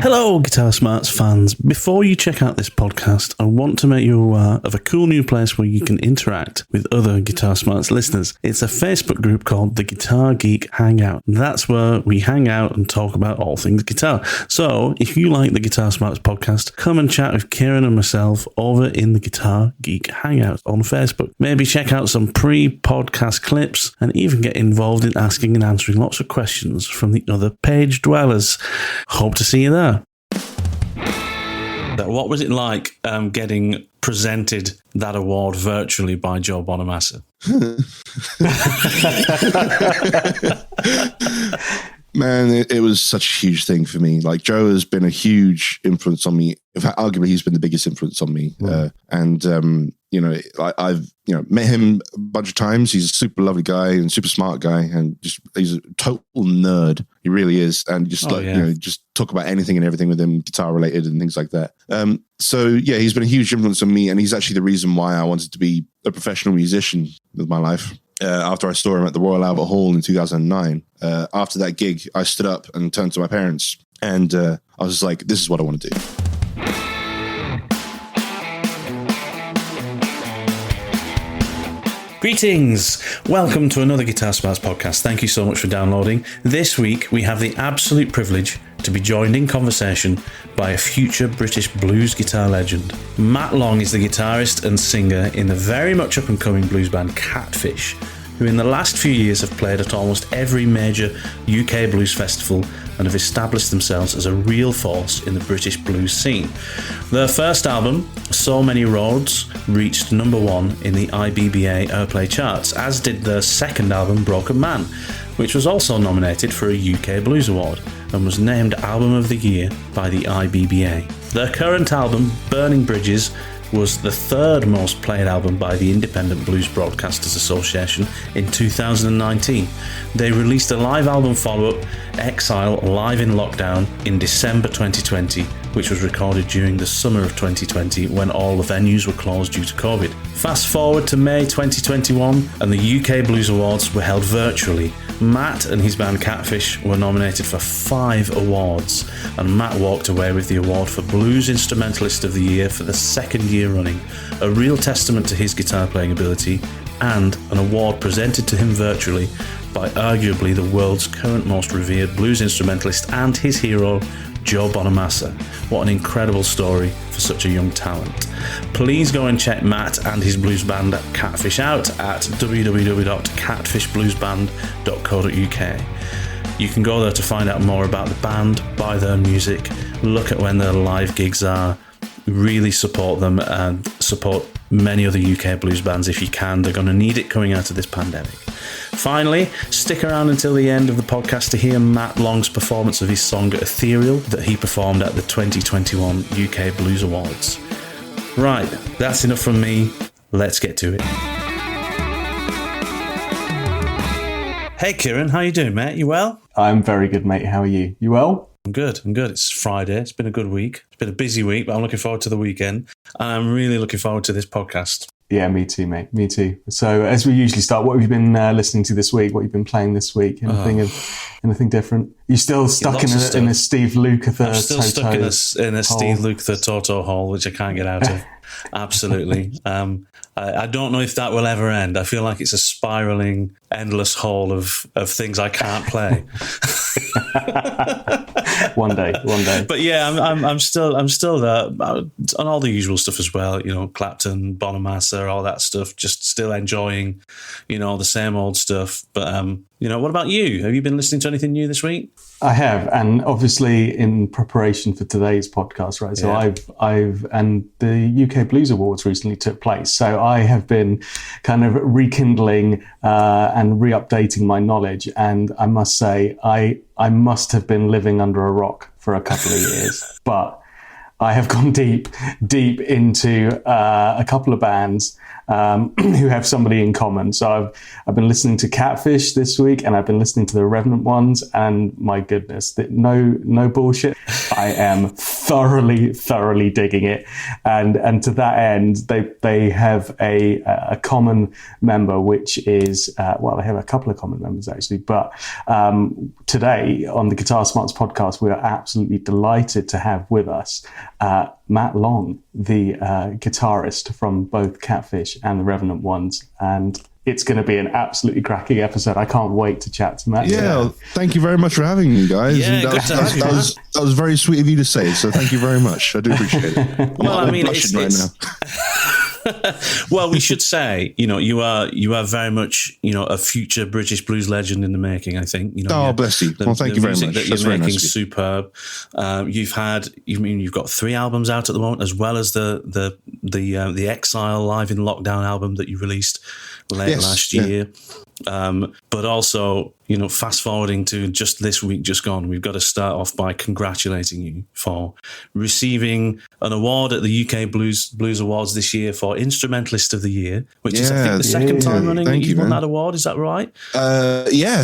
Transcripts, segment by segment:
Hello, Guitar Smarts fans. Before you check out this podcast, I want to make you aware of a cool new place where you can interact with other Guitar Smarts listeners. It's a Facebook group called the Guitar Geek Hangout. That's where we hang out and talk about all things guitar. So, if you like the Guitar Smarts podcast, come and chat with Kiran and myself over in the Guitar Geek Hangout on Facebook. Maybe check out some pre-podcast clips and even get involved in asking and answering lots of questions from the other page dwellers. Hope to see you there. What was it like getting presented that award virtually by Joe Bonamassa? Man, it was such a huge thing for me. Like, Joe has been a huge influence on me. In fact, arguably, he's been the biggest influence on me. I've met him a bunch of times. He's a super lovely guy and super smart guy, and he's a total nerd. He really is, and just talk about anything and everything with him, guitar related and things like that. He's been a huge influence on me, and he's actually the reason why I wanted to be a professional musician with my life. After I saw him at the Royal Albert Hall in 2009, after that gig, I stood up and turned to my parents, and I was just like, "This is what I want to do." Greetings! Welcome to another Guitar Smarts podcast. Thank you so much for downloading. This week, we have the absolute privilege to be joined in conversation by a future British blues guitar legend. Matt Long is the guitarist and singer in the very much up-and-coming blues band Catfish, who in the last few years have played at almost every major UK blues festival and have established themselves as a real force in the British blues scene. Their first album, So Many Roads, reached number 1 in the IBBA Airplay charts, as did their second album, Broken Man, which was also nominated for a UK Blues Award and was named Album of the Year by the IBBA. Their current album, Burning Bridges, was the third most played album by the Independent Blues Broadcasters Association in 2019. They released a live album follow-up, Exile Live in Lockdown, in December 2020, which was recorded during the summer of 2020 when all the venues were closed due to COVID. Fast forward to May 2021 and the UK Blues Awards were held virtually. Matt and his band Catfish were nominated for 5 awards, and Matt walked away with the award for Blues Instrumentalist of the Year for the second year running, a real testament to his guitar playing ability, and an award presented to him virtually by arguably the world's current most revered blues instrumentalist and his hero, Joe Bonamassa. What an incredible story for such a young talent. Please go and check Matt and his blues band Catfish out at www.catfishbluesband.co.uk. You can go there to find out more about the band, buy their music, look at when their live gigs are, really support them and support many other UK blues bands if you can. They're going to need it coming out of this pandemic. Finally, stick around until the end of the podcast to hear Matt Long's performance of his song Ethereal that he performed at the 2021 UK Blues Awards. Right, that's enough from me. Let's get to it. Hey Kiran, how you doing, mate? You well? I'm very good, mate. How are you? You well? I'm good. It's Friday. It's been a good week. It's been a busy week, but I'm looking forward to the weekend. And I'm really looking forward to this podcast. Yeah, me too, mate. Me too. So, as we usually start, what have you been listening to this week? What have you been playing this week? Anything different? You still stuck in a Steve Lukather? I'm still stuck in a Steve Lukather Toto hole, which I can't get out of. Absolutely. I don't know if that will ever end. I feel like it's a spiraling, endless hole of things I can't play. One day. But yeah, I'm still there on all the usual stuff as well. You know, Clapton, Bonamassa, all that stuff. Just still enjoying, the same old stuff. But what about you? Have you been listening to anything new this week? I have, and obviously in preparation for today's podcast, right? So yeah. And the UK Blues Awards recently took place. So I have been kind of rekindling and re-updating my knowledge. And I must say, I must have been living under a rock for a couple of years, but I have gone deep into a couple of bands who have somebody in common. So I've been listening to Catfish this week, and I've been listening to the Revenant ones, and my goodness, no bullshit. I am thoroughly digging it, and to that end, they have a common member, which is they have a couple of common members actually. But today on the Guitar Smarts podcast, we are absolutely delighted to have with us Matt Long, the guitarist from both Catfish and the Revenant ones, and it's going to be an absolutely cracking episode. I can't wait to chat to Matt. Yeah, thank you very much for having me, guys. Yeah, that was very sweet of you to say, so thank you very much. I do appreciate it. Well, I mean, it's right now. Well, we should say, you are very much, a future British blues legend in the making, I think. Bless you. Well, thank you very much. That That's you're very making nice. Superb. You've got 3 albums out at the moment, as well as the Exile Live in Lockdown album that you released last year. But also, fast forwarding to just this week just gone, we've got to start off by congratulating you for receiving an award at the UK Blues Awards this year for Instrumentalist of the Year, which is, I think, the second time running that you've won that award. Is that right?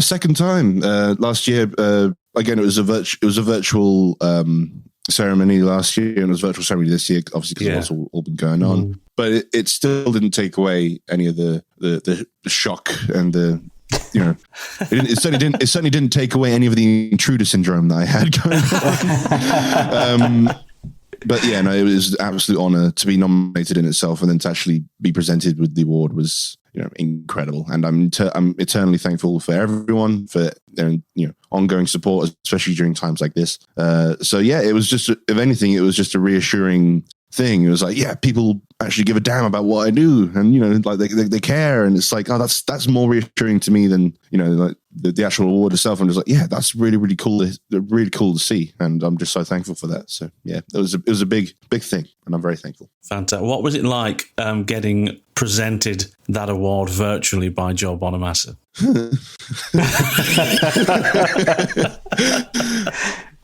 Second time. Last year, again, it was a virtual ceremony last year, and it was a virtual ceremony this year, obviously, because it's all been going on. But it still didn't take away any of the shock and the it certainly didn't take away any of the intruder syndrome that I had going on. But yeah, no, it was an absolute honor to be nominated in itself, and then to actually be presented with the award was incredible. And I'm eternally thankful for everyone for their ongoing support, especially during times like this. So yeah, it was just, if anything, it was just a reassuring thing. It was like, yeah, people actually give a damn about what I do, and like they care, and it's like, oh, that's more reassuring to me than like the actual award itself. I'm just like, yeah, that's really cool, really cool to see, and I'm just so thankful for that. So yeah, it was a big thing, and I'm very thankful. Fantastic. What was it like getting presented that award virtually by Joe Bonamassa?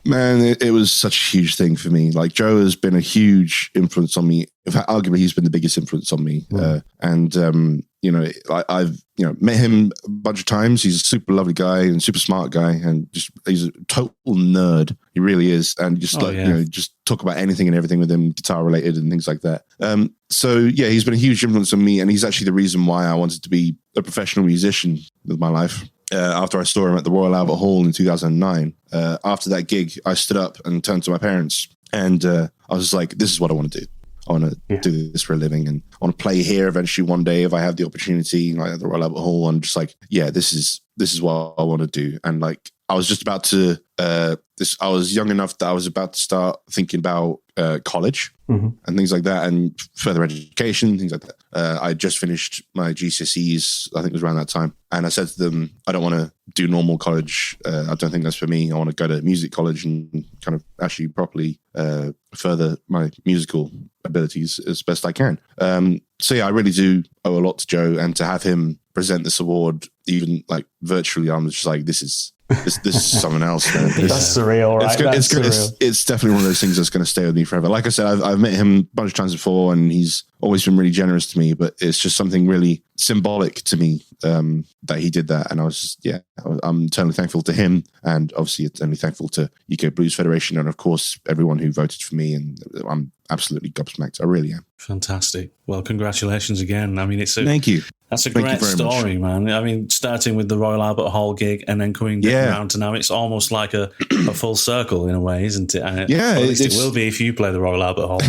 Man, it was such a huge thing for me. Like, Joe has been a huge influence on me. In fact, arguably, he's been the biggest influence on me. I've met him a bunch of times. He's a super lovely guy and super smart guy, and he's a total nerd. He really is, and just talk about anything and everything with him, guitar related and things like that. So yeah, he's been a huge influence on me, and he's actually the reason why I wanted to be a professional musician with my life. After I saw him at the Royal Albert Hall in 2009, after that gig, I stood up and turned to my parents, and I was just like, this is what I want to do. I want to do this for a living, and I want to play here eventually one day if I have the opportunity, like at the Royal Albert Hall. I'm just like, yeah, this is what I want to do. And like, I was just about to, I was young enough that I was about to start thinking about college and things like that, and further education, things like that. I just finished my GCSEs, I think it was around that time. And I said to them, I don't want to do normal college. I don't think that's for me. I want to go to music college and kind of actually properly further my musical abilities as best I can. So yeah, I really do owe a lot to Joe, and to have him present this award, even like virtually, I'm just like, this is someone else, man. That's surreal, right? It's definitely one of those things that's going to stay with me forever. Like I said, I've met him a bunch of times before, and he's always been really generous to me, but it's just something really symbolic to me that he did that. And I was just, I'm eternally thankful to him, and obviously eternally thankful to UK Blues Federation, and of course everyone who voted for me, and I'm absolutely gobsmacked. I really am. Fantastic. Well, congratulations again. I mean, thank you. That's a great story, man. I mean, starting with the Royal Albert Hall gig and then coming around to now, it's almost like a full circle in a way, isn't it? And at least it will be if you play the Royal Albert Hall.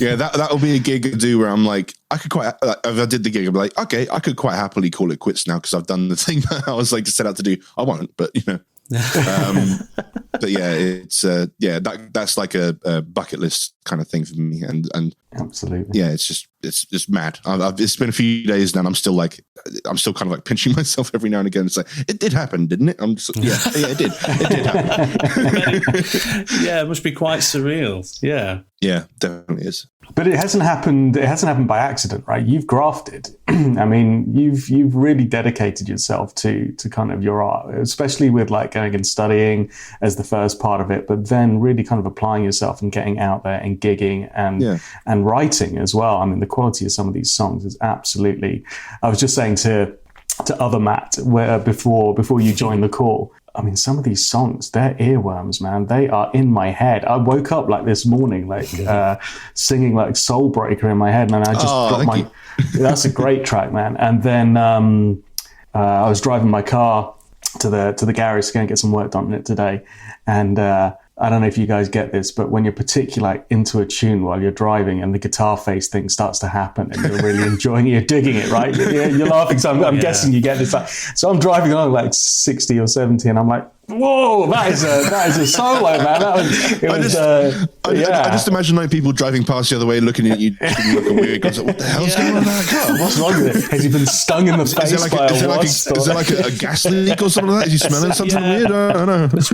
Yeah, that'll be a gig I do where I'm like, if I did the gig, I'd be like, okay, I could quite happily call it quits now because I've done the thing that I was like set out to do. I won't, but but yeah, it's that's like a bucket list kind of thing for me, and absolutely, yeah, it's just mad. It's been a few days now, and I'm still kind of like pinching myself every now and again. It's like, it did happen, didn't it? I'm just, it did happen. Yeah, it must be quite surreal. Yeah, definitely is. But it hasn't happened. It hasn't happened by accident, right? You've grafted. I mean, you've really dedicated yourself to kind of your art, especially with like going and studying as the first part of it, but then really kind of applying yourself and getting out there and gigging and writing as well. I mean, the quality of some of these songs is absolutely. I was just saying to other Matt where before you joined the call. I mean, some of these songs, they're earworms, man. They are in my head. I woke up like this morning, like singing like Soul Breaker in my head, and I just got my. That's a great track, man. And then I was driving my car to the garage to go and get some work done on it today, and I don't know if you guys get this, but when you're particularly like into a tune while you're driving and the guitar face thing starts to happen and you're really enjoying it, you're digging it, right? You're laughing. So I'm guessing you get this. So I'm driving along like 60 or 70 and I'm like, whoa, that is a solo, man. I just imagine like people driving past the other way, looking at you, looking weird. Goes, what the hell's going on in that car? What's wrong with it? Has he been stung in the face by a wasp? Is there like a gas leak or something like that? Is he smelling something weird? I don't know. It's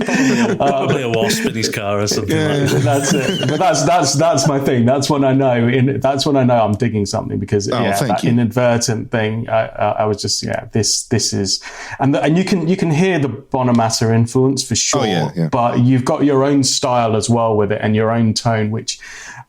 probably a wasp in his car or something like that. That's it. But that's my thing. That's when I know. That's when I know I'm digging something because that inadvertent thing. I was just this is and you can hear the Bonamassa influence for sure, but you've got your own style as well with it and your own tone, which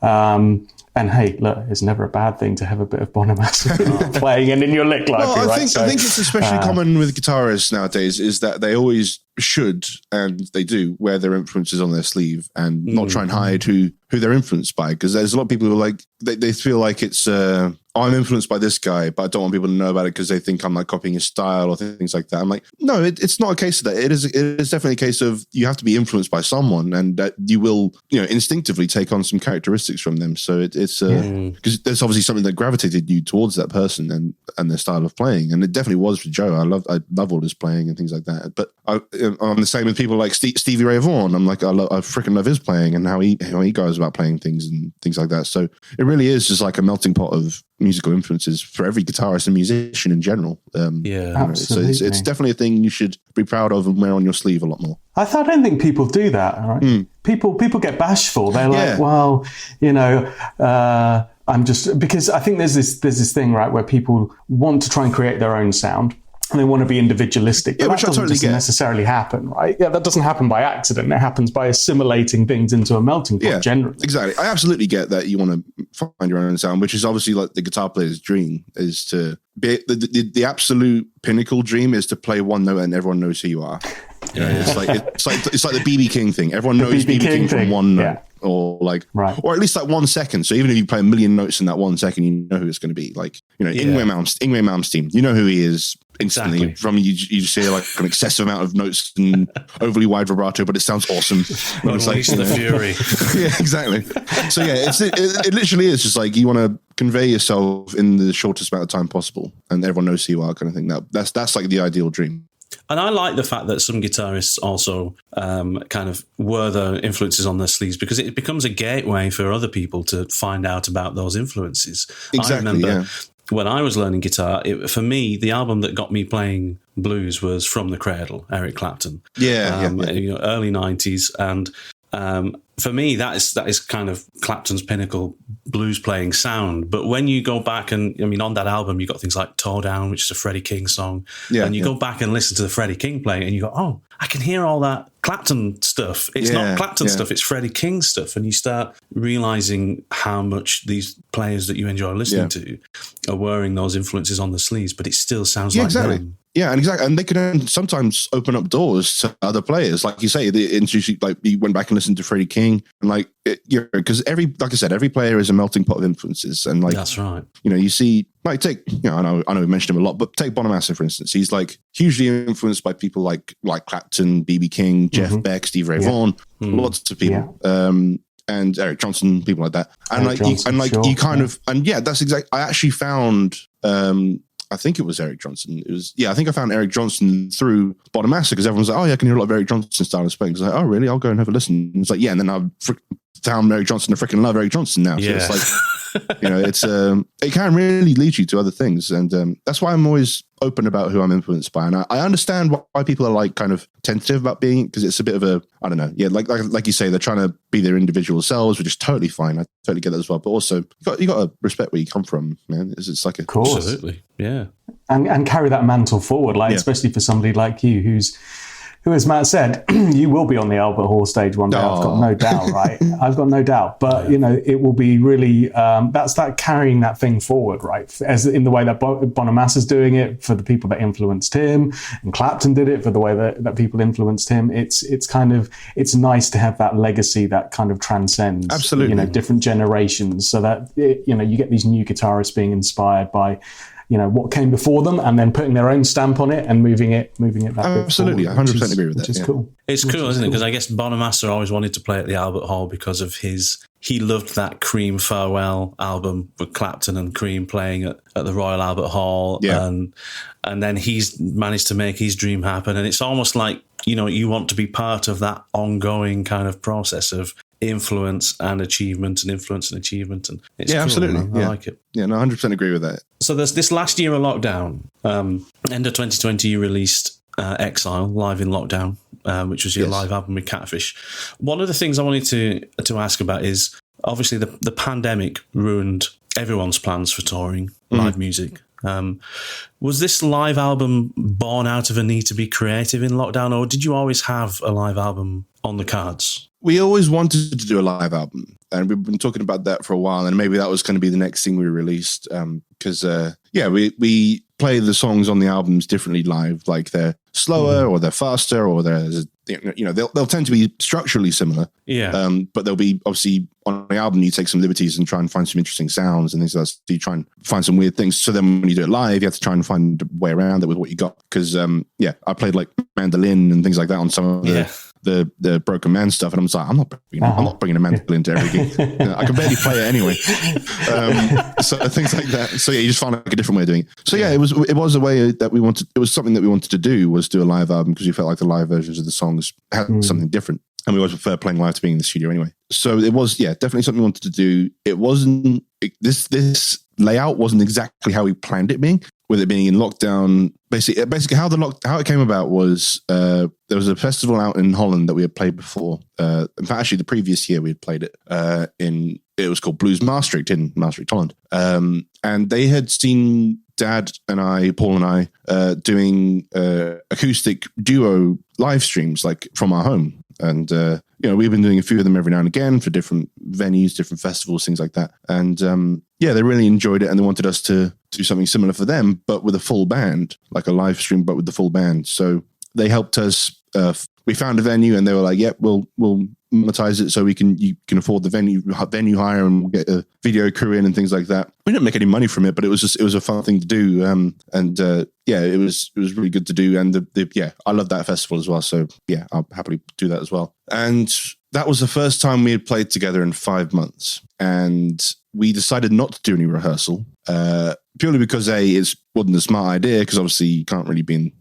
and hey, look, it's never a bad thing to have a bit of Bonamassa playing and in your lick library. I think it's especially common with guitarists nowadays is that they always should, and they do, wear their influences on their sleeve and not try and hide who they're influenced by. Because there's a lot of people who are like, they feel like it's, I'm influenced by this guy, but I don't want people to know about it because they think I'm like copying his style or things like that. I'm like, no, it's not a case of that. It is definitely a case of you have to be influenced by someone and that you will, instinctively take on some characteristics from them. So it's because there's obviously something that gravitated you towards that person and their style of playing. And it definitely was for Joe. I love all his playing and things like that. But I'm the same with people like Stevie Ray Vaughan. I'm like, I freaking love his playing and how he goes about playing things and things like that. So it really is just like a melting pot of musical influences for every guitarist and musician in general. Absolutely. So it's definitely a thing you should be proud of and wear on your sleeve a lot more. I don't think people do that. Right? People get bashful. They're like, well, I'm just because I think there's this thing, right, where people want to try and create their own sound. And they want to be individualistic. But which that doesn't necessarily happen, right? Yeah, that doesn't happen by accident. It happens by assimilating things into a melting pot, generally. Exactly. I absolutely get that you want to find your own sound, which is obviously like the guitar player's dream, is to be the absolute pinnacle dream is to play one note and everyone knows who you are. It's like the BB King thing. Everyone knows BB King from one note. Or or at least like 1 second. So even if you play a million notes in that 1 second, you know who it's going to be. Like, Yngwie Malmsteen, you know who he is instantly. Exactly. From you just hear like an excessive amount of notes and overly wide vibrato, but it sounds awesome. Unleash the fury. Yeah, exactly. So it literally is just like you want to convey yourself in the shortest amount of time possible, and everyone knows who you are, kind of thing. That's like the ideal dream. And I like the fact that some guitarists also kind of wear their influences on their sleeves because it becomes a gateway for other people to find out about those influences. Exactly, I remember when I was learning guitar, for me, the album that got me playing blues was From the Cradle, Eric Clapton. Early 90s. And for me, that is kind of Clapton's pinnacle blues playing sound. But when you go back and, on that album, you got things like Toe Down, which is a Freddie King song. And you go back and listen to the Freddie King playing and you go, oh, I can hear all that Clapton stuff. It's not Clapton stuff, it's Freddie King stuff. And you start realizing how much these players that you enjoy listening to are wearing those influences on the sleeves, but it still sounds like them. Yeah, and exactly, and they can sometimes open up doors to other players, like you say. You went back and listened to Freddie King, and because every player is a melting pot of influences, and that's right. You see, take I know we mentioned him a lot, but take Bonamassa for instance. He's like hugely influenced by people like Clapton, BB King, Jeff Beck, Stevie Ray Vaughan, lots of people. And Eric Johnson, people like that, and that's exactly. I actually found. I think it was Eric Johnson. I think I found Eric Johnson through Bonamassa because everyone's like, oh yeah, I can hear a lot of Eric Johnson style of playing. It's like, oh really? I'll go and have a listen. And it's like, and then I found Eric Johnson. I freaking love Eric Johnson now. So it's like, It's it can really lead you to other things, and that's why I'm always open about who I'm influenced by. And I understand why people are like kind of tentative about being, because it's a bit of a, I don't know, like you say, they're trying to be their individual selves, which is totally fine. I totally get that as well. But also, you got to respect where you come from, man. It's like a, course. Absolutely, yeah, and carry that mantle forward, especially for somebody like you who, as Matt said, you will be on the Albert Hall stage one day. I've got no doubt, right? I've got no doubt. But, it will be really, that's that carrying that thing forward, right? As in the way that Bonamassa's doing it for the people that influenced him, and Clapton did it for the way that people influenced him. It's it's nice to have that legacy that kind of transcends, absolutely, different generations, so that, you get these new guitarists being inspired by, what came before them, and then putting their own stamp on it and moving it that absolutely, forward, 100% agree with that. Which is cool. It's cool, isn't it? Because I guess Bonamassa always wanted to play at the Albert Hall because of he loved that Cream Farewell album with Clapton and Cream playing at the Royal Albert Hall, and then he's managed to make his dream happen, and it's almost like, you want to be part of that ongoing kind of process of influence and achievement, and it's cool, absolutely. I like it. Yeah, no, 100% agree with that. So there's this last year of lockdown, end of 2020, you released Exile live in lockdown, which was your live album with Catfish. One of the things I wanted to ask about is, obviously the pandemic ruined everyone's plans for touring live music. Was this live album born out of a need to be creative in lockdown, or did you always have a live album on the cards? We always wanted to do a live album, and we've been talking about that for a while, and maybe that was going to be the next thing we released, because we play the songs on the albums differently live, like they're slower or they're faster, or they'll tend to be structurally similar, but they'll be, obviously on the album you take some liberties and try and find some interesting sounds and things like that. So you try and find some weird things, so then when you do it live you have to try and find a way around it with what you got, because I played like mandolin and things like that on some of the Broken Man stuff, and I'm just like, I'm not bringing a mandolin to every gig. I can barely play it anyway. So things like that. So you just find like a different way of doing it. So it was a way that we wanted. It was something that we wanted to do, was do a live album, because we felt like the live versions of the songs had something different, and we always prefer playing live to being in the studio anyway. So it was definitely something we wanted to do. It wasn't this layout wasn't exactly how we planned it being, with it being in lockdown. Basically how it came about was there was a festival out in Holland that we had played before. In fact, actually the previous year we had played it it was called Blues Maastricht in Maastricht, Holland. And they had seen Dad and Paul and I, doing acoustic duo live streams like from our home. And, we've been doing a few of them every now and again for different venues, different festivals, things like that. And they really enjoyed it, and they wanted us to do something similar for them, but with a full band, like a live stream, but with the full band. So they helped us. We found a venue, and they were like, we'll monetize it so you can afford the venue hire, and we'll get a video crew in and things like that. We didn't make any money from it, but it was a fun thing to do. It was really good to do. And I love that festival as well. So I'll happily do that as well. And that was the first time we had played together in 5 months. And we decided not to do any rehearsal, purely because it wasn't a smart idea, because obviously you can't really be in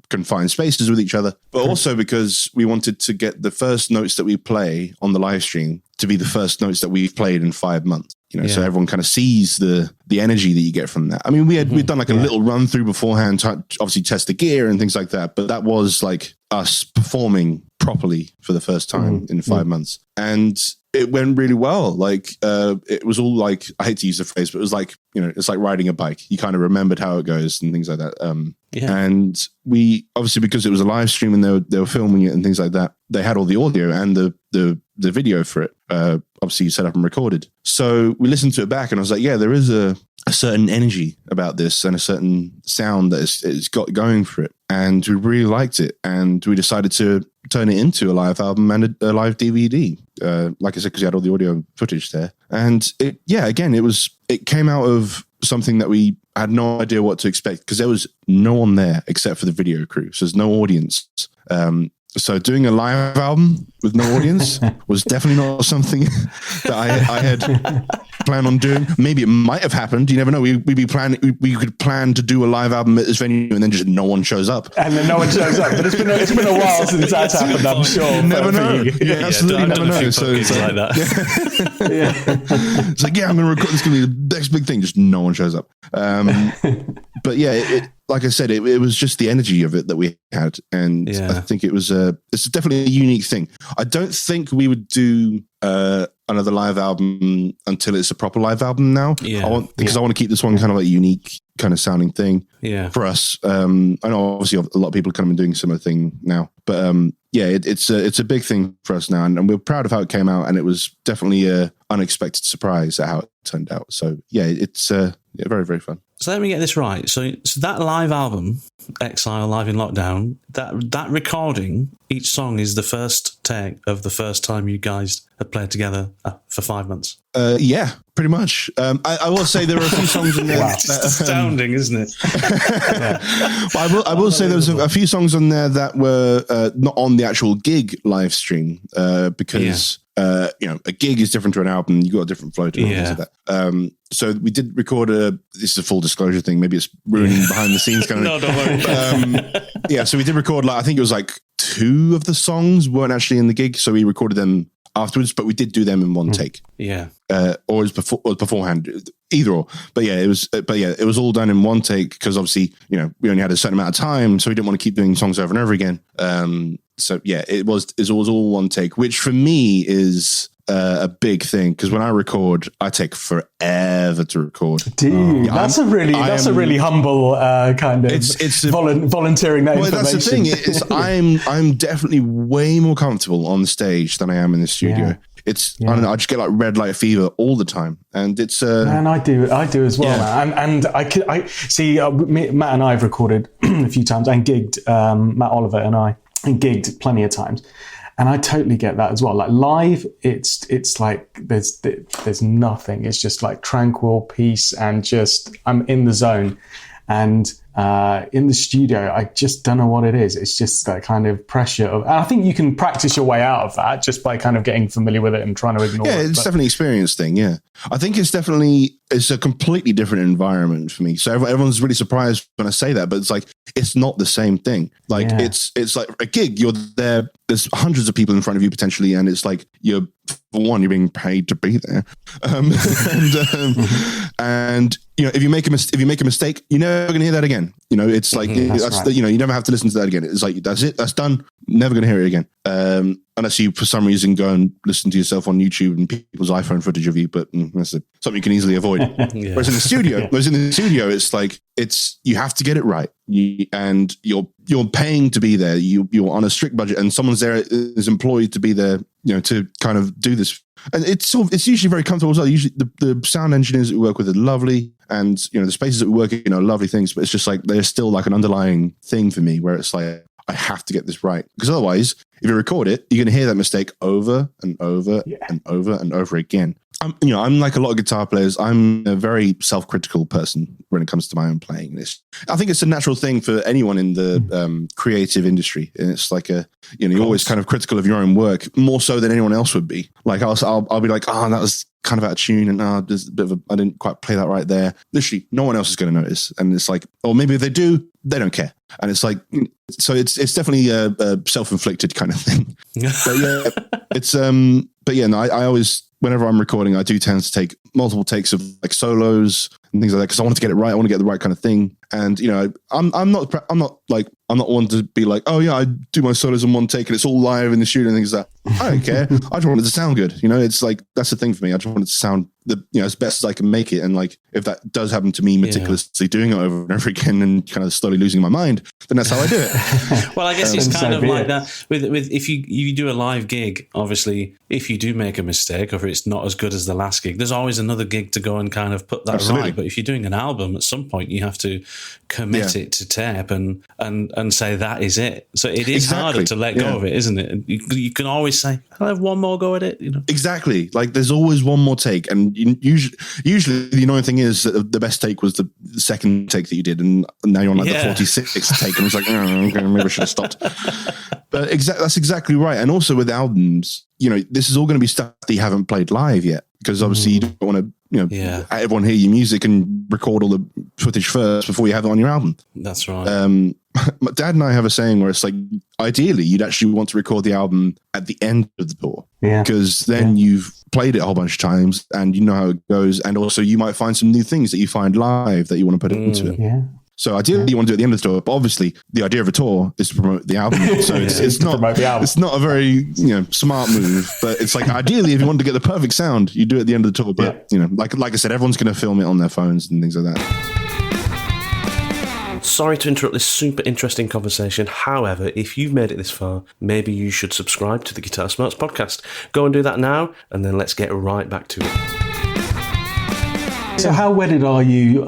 confined spaces with each other, but also because we wanted to get the first notes that we play on the live stream to be the first notes that we've played in 5 months. So everyone kind of sees the energy that you get from that. I mean, we'd done like a little run through beforehand to obviously test the gear and things like that, but that was like us performing properly for the first time in 5 months. And it went really well. Like, it was all like, I hate to use the phrase, but it was like, it's like riding a bike. You kind of remembered how it goes and things like that. And we, obviously, because it was a live stream and they were filming it and things like that, they had all the audio and the video for it, obviously set up and recorded. So we listened to it back, and I was like, there is a certain energy about this and a certain sound that it's got going for it. And we really liked it. And we decided to turn it into a live album and a live DVD. Like I said, because you had all the audio footage there. And it came out of something that we had no idea what to expect, because there was no one there except for the video crew. So there's no audience. So doing a live album with no audience was definitely not something that I had plan on doing. Maybe it might have happened. You never know. We could plan to do a live album at this venue, and then just no one shows up. And then no one shows up. But it's been a while since that's happened. I'm sure. You never know. You absolutely never know. So it's like that. It's like, I'm going to record. This is going to be the next big thing. Just no one shows up. But yeah, like I said, it was just the energy of it that we had, and I think it's definitely a unique thing. I don't think we would do another live album until it's a proper live album now. Because I want to keep this one kind of like unique kind of sounding thing for us. I know obviously a lot of people are kind of doing a similar thing now, but it's a big thing for us now, and we're proud of how it came out, and it was definitely a unexpected surprise at how it turned out. So it's very, very fun. So let me get this right. So that live album, Exile Live in Lockdown, that recording, each song is the first take of the first time you guys had played together for 5 months. Yeah, pretty much. I will say there are a few songs in there. Wow. It's astounding, isn't it? Well, I will say there was a few songs on there that were not on the actual gig live stream because a gig is different to an album. You got a different flow to it. Things like that. So we did record this is a full disclosure thing. Maybe it's ruining behind the scenes kind of No, don't worry. So we did record, I think it was like 2 of the songs weren't actually in the gig. So we recorded them afterwards, but we did do them in one take. Yeah. Or it was beforehand, either or. But it was all done in one take because obviously, we only had a certain amount of time, so we didn't want to keep doing songs over and over again. It was all one take, which for me is a big thing because when I record, I take forever to record. Dude, that's a really humble kind of volunteering that information. That's the thing. I'm definitely way more comfortable on stage than I am in the studio. Yeah. I don't know. I just get like red light fever all the time, and it's. And I do as well, man. And I see. Matt and I have recorded a few times and gigged. Matt Oliver and I gigged plenty of times. And I totally get that as well. Like live, it's like there's nothing. It's just like tranquil peace and just I'm in the zone. And in the studio, I just don't know what it is. It's just that kind of pressure of. And I think you can practice your way out of that just by kind of getting familiar with it and trying to ignore it. Yeah, it's definitely an experience thing. Yeah, I think it's a completely different environment for me. So everyone's really surprised when I say that, but it's like it's not the same thing. Like it's like a gig. You're there. There's hundreds of people in front of you potentially, and it's like you're being paid to be there. And if you make a mistake, you're never going to hear that again. It's like that's right. You never have to listen to that again. It's like that's it. That's done. Never going to hear it again. Unless you, for some reason, go and listen to yourself on YouTube and people's iPhone footage of you, but that's something you can easily avoid. Whereas in the studio, it's like you have to get it right, and you're paying to be there. You're on a strict budget, and someone's there is employed to be there, to kind of do this. And it's usually very comfortable as well. Usually the sound engineers that we work with are lovely, and the spaces that we work in are lovely things. But it's just like there's still like an underlying thing for me where it's like I have to get this right, because otherwise, if you record it, you're going to hear that mistake over and over and over and over again. I'm like a lot of guitar players. I'm a very self-critical person when it comes to my own playing. I think it's a natural thing for anyone in the creative industry, and it's like you're always kind of critical of your own work more so than anyone else would be. Like I'll be like, that was kind of out of tune, and there's a bit of I didn't quite play that right there. Literally, no one else is going to notice, and it's like, or maybe if they do, they don't care. And it's like, so it's definitely a self-inflicted kind of thing. I always, whenever I'm recording, I do tend to take multiple takes of like solos and things like that because I want to get it right. I want to get the right kind of thing. And I'm not one to be like, oh yeah, I do my solos in one take and it's all live in the studio and things like that. I don't care. I just want it to sound good. It's like that's the thing for me. I just want it to sound as best as I can make it. And like if that does happen to me meticulously doing it over and over again and kind of slowly losing my mind, then that's how I do it. Well, I guess it's kind of like that with if you do a live gig. Obviously, if you do make a mistake or if it's not as good as the last gig, there's always another gig to go and kind of put that right. But if you're doing an album, at some point you have to commit it to tape and say that is it. So it is harder to let go of it, isn't it? You can always say, I'll have one more go at it. Exactly. Like there's always one more take, and usually the annoying thing is that the best take was the second take that you did, and now you're on like the 46th take, and it's like, okay, maybe I should have stopped. But that's exactly right. And also with albums, this is all going to be stuff that you haven't played live yet, because obviously you don't want to everyone hear your music and record all the footage first before you have it on your album. That's right. My dad and I have a saying where it's like, ideally, you'd actually want to record the album at the end of the tour. Yeah. Because then you've played it a whole bunch of times and you know how it goes. And also you might find some new things that you find live that you want to put into it. Yeah. So ideally you want to do it at the end of the tour, but obviously the idea of a tour is to promote the album. So it's not a very smart move, but it's like ideally if you want to get the perfect sound, you do it at the end of the tour. But like I said, everyone's going to film it on their phones and things like that. Sorry to interrupt this super interesting conversation. However, if you've made it this far, maybe you should subscribe to the Guitar Smarts podcast. Go and do that now, and then let's get right back to it. So how wedded are you to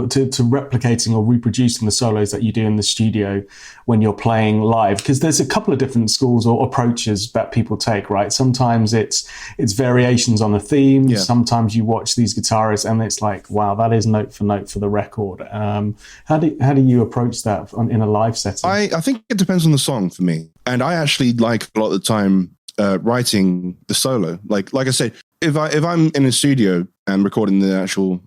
replicating or reproducing the solos that you do in the studio when you're playing live? Because there's a couple of different schools or approaches that people take, right? Sometimes it's variations on a theme. Yeah. Sometimes you watch these guitarists and it's like, wow, that is note for note for the record. How do you approach that in a live setting? I think it depends on the song for me. And I actually like a lot of the time writing the solo. Like I said, if I'm in a studio and recording the actual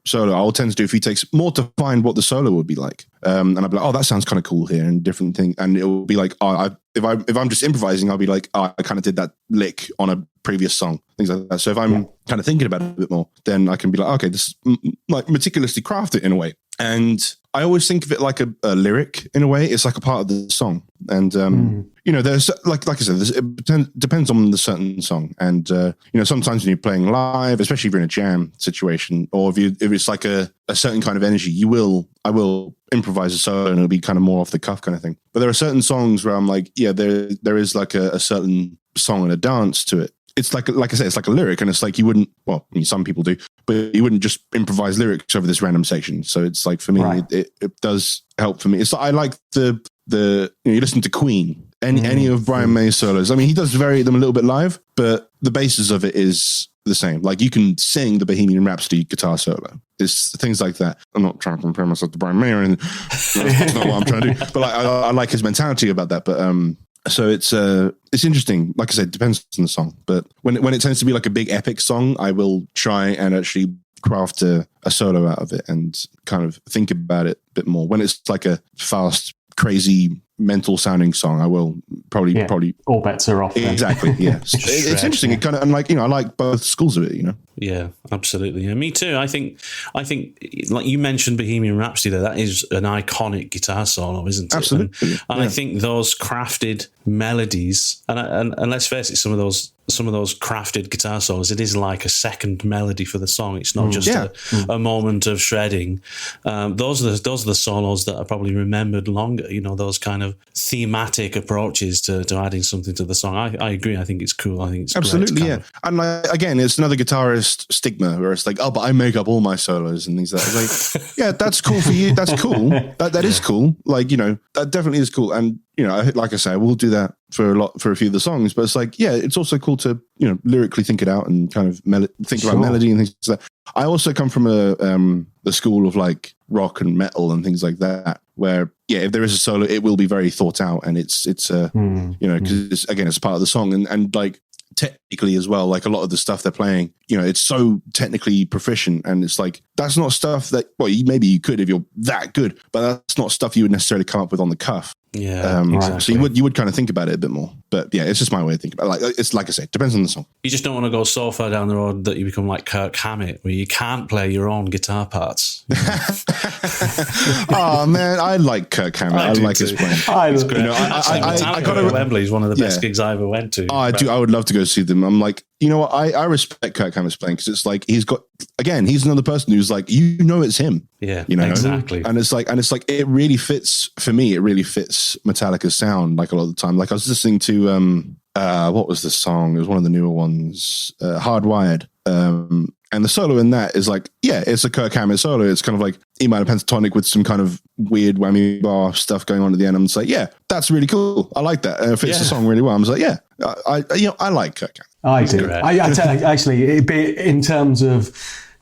solo, I'll tend to do a few takes more to find what the solo would be like. And I'll be like, oh, that sounds kind of cool here, and different thing. And it will be like, if I'm just improvising, I'll be like, oh, I kind of did that lick on a previous song, things like that. So if I'm kind of thinking about it a bit more, then I can be like, okay, this is like meticulously crafted in a way. And I always think of it like a lyric in a way. It's like a part of the song. And, there's like I said, it depends on the certain song. And, sometimes when you're playing live, especially if you're in a jam situation, or if it's like a certain kind of energy, I will improvise a solo and it'll be kind of more off the cuff kind of thing. But there are certain songs where I'm like, there is like a certain song and a dance to it. It's like I said, it's like a lyric, and it's like you wouldn't. Well, some people do, but you wouldn't just improvise lyrics over this random section. So it's like for me, it does help for me. It's I like the you listen to Queen, any of Brian May's solos. I mean, he does vary them a little bit live, but the basis of it is the same. Like you can sing the Bohemian Rhapsody guitar solo. It's things like that. I'm not trying to compare myself to Brian May or anything. That's not what I'm trying to do. But I like his mentality about that. But so it's interesting. Like I said, it depends on the song. But when it tends to be like a big epic song, I will try and actually craft a solo out of it and kind of think about it a bit more. When it's like a fast, crazy, mental sounding song, I will probably all bets are off then. Exactly. Yeah. It's interesting. It kind of, and like, I like both schools of it, Yeah, absolutely. Yeah, me too. I think like you mentioned Bohemian Rhapsody there, that is an iconic guitar solo, isn't it? Absolutely. And I think those crafted melodies, and let's face it, some of those crafted guitar solos, it is like a second melody for the song. It's not just a moment of shredding. Those are the solos that are probably remembered longer. Those kind of thematic approaches to adding something to the song. I agree. I think it's cool. I think it's absolutely great yeah. And like, again, it's another guitarist stigma where it's like, oh, but I make up all my solos and things like that. It's like, yeah, that's cool for you. That's cool. That is cool. Like that definitely is cool. And like I say, I will do that for a few of the songs, but it's like, yeah, it's also cool to, lyrically think it out and kind of think about melody and things like that. I also come from the school of like rock and metal and things like that, where, yeah, if there is a solo, it will be very thought out, and it's because again, it's part of the song and like technically as well, like a lot of the stuff they're playing, it's so technically proficient, and it's like, that's not stuff that, well, maybe you could if you're that good, but that's not stuff you would necessarily come up with on the cuff. Yeah, exactly. So you would kind of think about it a bit more, but yeah, it's just my way of thinking about it. Like it's like I said, depends on the song. You just don't want to go so far down the road that you become like Kirk Hammett, where you can't play your own guitar parts. Oh man, I like Kirk Hammett. I like his playing. It's great. I got to Wembley is one of the best gigs I ever went to. Oh, I do. I would love to go see them. I'm like, what? I respect Kirk Hammett's playing because it's like he's another person who's like, it's him. Yeah, exactly. And it's like it really fits for me. It really fits Metallica's sound. Like a lot of the time, like I was listening to what was the song? It was one of the newer ones, Hardwired. And the solo in that is like, yeah, it's a Kirk Hammett solo. It's kind of like E minor pentatonic with some kind of weird whammy bar stuff going on at the end. I'm just like, yeah, that's really cool. I like that. And it fits the song really well. I'm just like, yeah, I like Kirk Hammett. I do. Actually, in terms of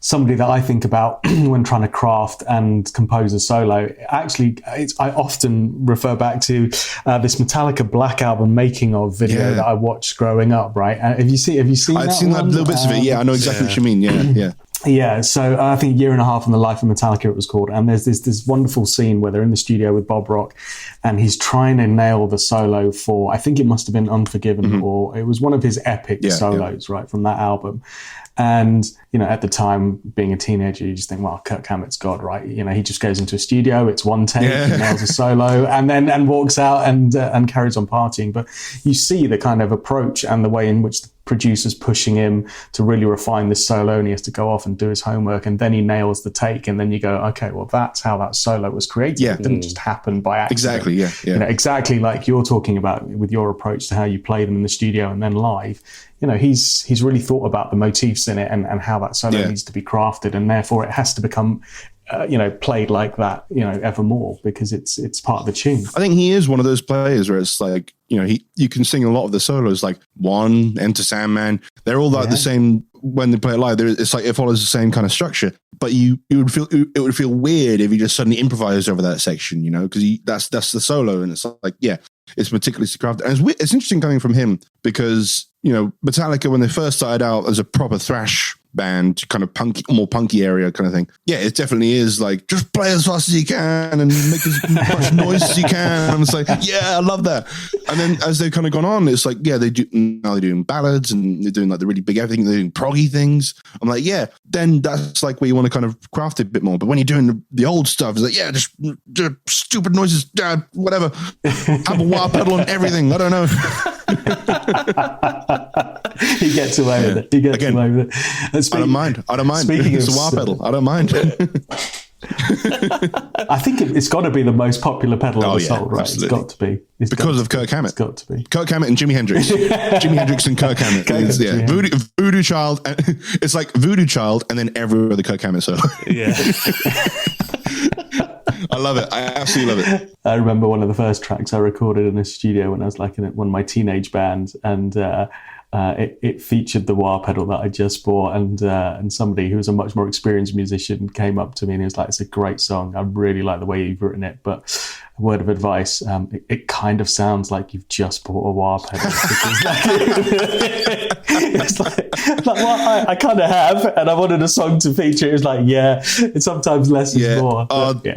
somebody that I think about when trying to craft and compose a solo. Actually, I often refer back to this Metallica Black Album making of video that I watched growing up. Right? Have you seen? I've seen that little bits of it. Yeah, I know exactly what you mean. Yeah. Yeah, so I think Year and a Half in the Life of Metallica it was called, and there's this wonderful scene where they're in the studio with Bob Rock, and he's trying to nail the solo for, I think it must have been Unforgiven, or it was one of his epic solos, right, from that album. And, you know, at the time, being a teenager, you just think, well, Kirk Hammett's God, right? You know, he just goes into a studio, it's one take, he nails a solo, and walks out and carries on partying. But you see the kind of approach and the way in which the producer's pushing him to really refine this solo, and he has to go off and do his homework, and then he nails the take, and then you go, okay, well, that's how that solo was created. It didn't just happen by accident. Exactly, yeah. You know, exactly like you're talking about with your approach to how you play them in the studio and then live. You know, he's really thought about the motifs in it and how that solo needs to be crafted, and therefore it has to become played like that, evermore, because it's part of the tune. I think he is one of those players where it's like, you can sing a lot of the solos, like One, Enter Sandman. They're all like the same when they play it live. It's like it follows the same kind of structure. But it would feel weird if you just suddenly improvised over that section, because that's the solo, and it's like it's meticulously crafted. And it's interesting coming from him because Metallica, when they first started out as a proper thrash band, kind of more punky area kind of thing. Yeah, it definitely is like, just play as fast as you can and make as much noise as you can. And it's like, yeah, I love that. And then as they've kind of gone on, it's like, now they're doing ballads and they're doing like the really big everything. They're doing proggy things. I'm like, yeah, then that's like where you want to kind of craft it a bit more. But when you're doing the old stuff, it's like, yeah, just stupid noises, whatever. Have a wah pedal on everything. I don't know. He gets away with it. I don't mind. It's a wah pedal. I don't mind. I think it's got to be the most popular pedal ever sold, right? Absolutely. It's got to be. Because of Kirk Hammett. It's got to be. Kirk Hammett and Jimi Hendrix. Jimi Hendrix and Kirk Hammett. Voodoo Child. It's like Voodoo Child and then every other Kirk Hammett solo. Yeah. I love it. I absolutely love it. I remember one of the first tracks I recorded in a studio when I was like in one of my teenage bands, and it featured the wah pedal that I just bought, and somebody who was a much more experienced musician came up to me and he was like, "It's a great song. I really like the way you've written it, but a word of advice, it kind of sounds like you've just bought a wah pedal." It's like well, I kind of have, and I wanted a song to feature. It was like, it's sometimes less is more.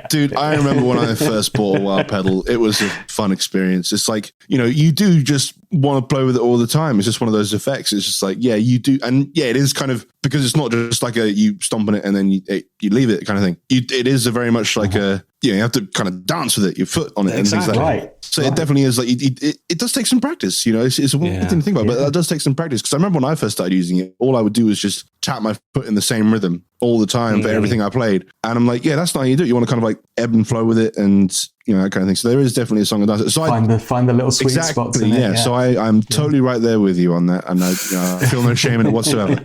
Dude, I remember when I first bought a wah pedal, it was a fun experience. It's like, you do just want to play with it all the time. It's just one of those effects. It's just like, you do. And it is kind of, because it's not just like you stomp on it and then you leave it kind of thing. It is a very much like you have to kind of dance with it, your foot on it. Exactly. And things like that. So it definitely is like, it does take some practice, it's a weird thing to think about, but that does take some practice. Because I remember when I first started using it, all I would do was just tap my foot in the same rhythm all the time for everything I played. And I'm like, that's not how you do it. You want to kind of like ebb and flow with it and, that kind of thing. So there is definitely a song that does it. So find the little sweet spots in it. Yeah. So I'm totally right there with you on that. And I feel no shame in it whatsoever.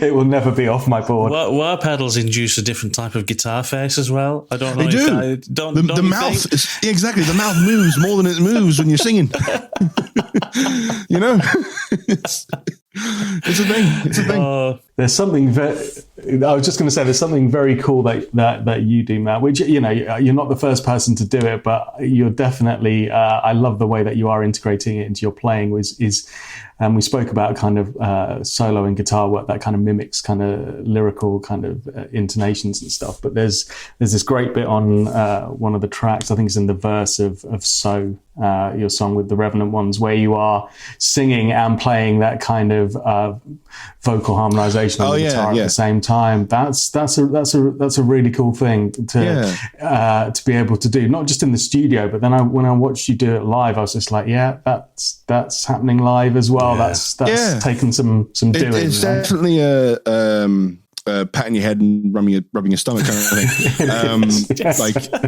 It will never be off my board. Wah pedals induce a different type of guitar face as well. I don't know. They do. The mouth, exactly. The mouth moves more than it moves when you're singing. It's a thing. It's a thing. There's something I was just going to say, there's something very cool that you do, Matt, which, you're not the first person to do it, but you're definitely, I love the way that you are integrating it into your playing, and we spoke about kind of solo and guitar work that kind of mimics kind of lyrical kind of intonations and stuff. But there's this great bit on one of the tracks, I think it's in the verse of So, your song with the Revenant Ones, where you are singing and playing that kind of vocal harmonization on the guitar at the same time. That's a really cool thing to be able to do, not just in the studio, but then when I watched you do it live, I was just like, that's happening live as well. That's taken some doing. It's definitely patting your head and rubbing your stomach kind of thing.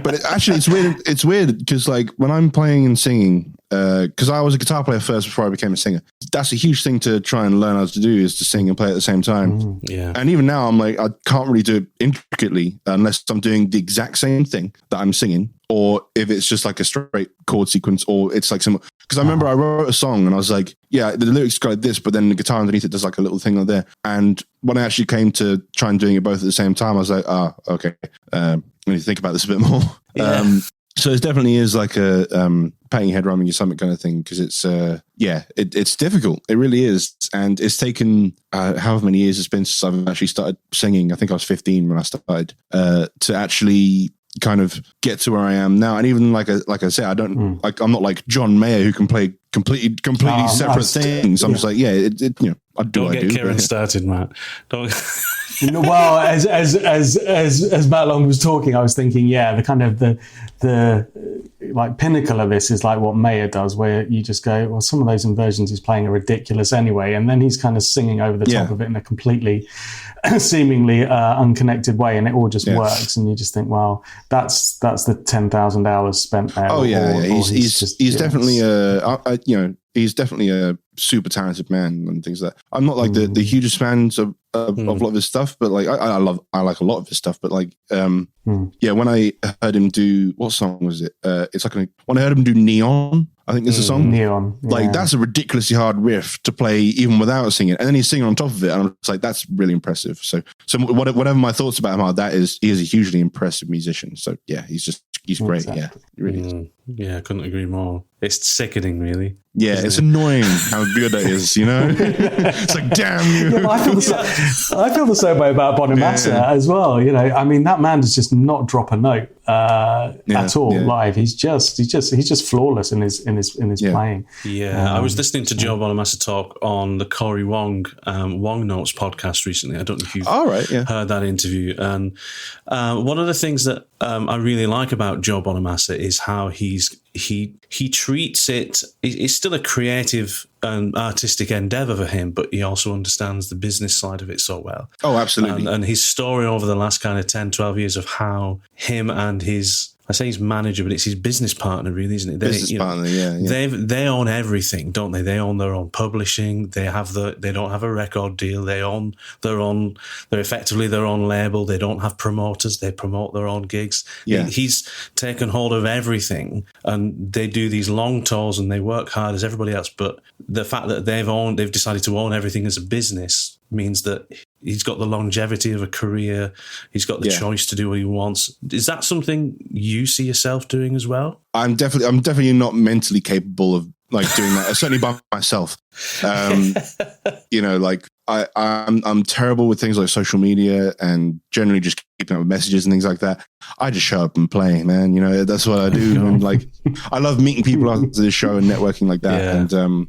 But it's weird. It's weird because like when I'm playing and singing, because I was a guitar player first before I became a singer. That's a huge thing to try and learn how to do, is to sing and play at the same time. Yeah. And even now, I'm like, I can't really do it intricately unless I'm doing the exact same thing that I'm singing, or if it's just like a straight chord sequence, or it's like some. Because I remember I wrote a song and I was like, yeah, the lyrics go like this, but then the guitar underneath it does like a little thing like there. And when I actually came to try and doing it both at the same time, I was like, okay, I need to think about this a bit more. Yeah. So it definitely is like a patting your head, rhyming your stomach kind of thing, because it's it's difficult. It really is, and it's taken however many years it's been since I've actually started singing. I think I was 15 when I started to actually kind of get to where I am now. And even like I said, I don't I'm not like John Mayer who can play completely separate things. I'm just like, I do. Don't get Kiran started, Matt. Don't. Well, as Matt Long was talking, I was thinking, the kind of the like pinnacle of this is like what Mayer does, where you just go, well, some of those inversions he's playing are ridiculous anyway, and then he's kind of singing over the top of it in a completely seemingly unconnected way, and it all just works, and you just think, well, that's the 10,000 hours spent there. Oh he's definitely he's definitely a super talented man and things like that. I'm not like the hugest fans of a lot of his stuff, but like I like a lot of his stuff. But like when I heard him do, what song was it? It's like when I heard him do Neon, I think there's a song. Neon. Like that's a ridiculously hard riff to play even without singing, and then he's singing on top of it, and I'm just like, that's really impressive. So whatever my thoughts about him are, that is, he is a hugely impressive musician. So yeah, he's great. Exactly. Yeah, he really is. Yeah, I couldn't agree more. It's sickening, really. Yeah, it's annoying how good that is, you know? It's like, damn you. Yeah, I feel the same way about Bonamassa as well. You know, I mean, that man does just not drop a note at all live. He's just flawless in his playing. Yeah, I was listening to Joe Bonamassa talk on the Corey Wong Notes podcast recently. I don't know if you've heard that interview. And one of the things that I really like about Joe Bonamassa is how he treats it. It's still a creative and artistic endeavor for him, but he also understands the business side of it so well. Oh, absolutely. And his story over the last kind of 10, 12 years of how him and his manager, but it's his business partner, really, isn't it? They own everything, don't they? They own their own publishing. They don't have a record deal. They're effectively their own label. They don't have promoters. They promote their own gigs. Yeah. He's taken hold of everything, and they do these long tours and they work hard as everybody else. But the fact that they've decided to own everything as a business means that he's got the longevity of a career. He's got the choice to do what he wants. Is that something you see yourself doing as well? I'm definitely not mentally capable of like doing that. Certainly by myself. You know, like I'm terrible with things like social media and generally just keeping up with messages and things like that. I just show up and play, man. You know, that's what I do. And like, I love meeting people after the show and networking like that. Yeah. And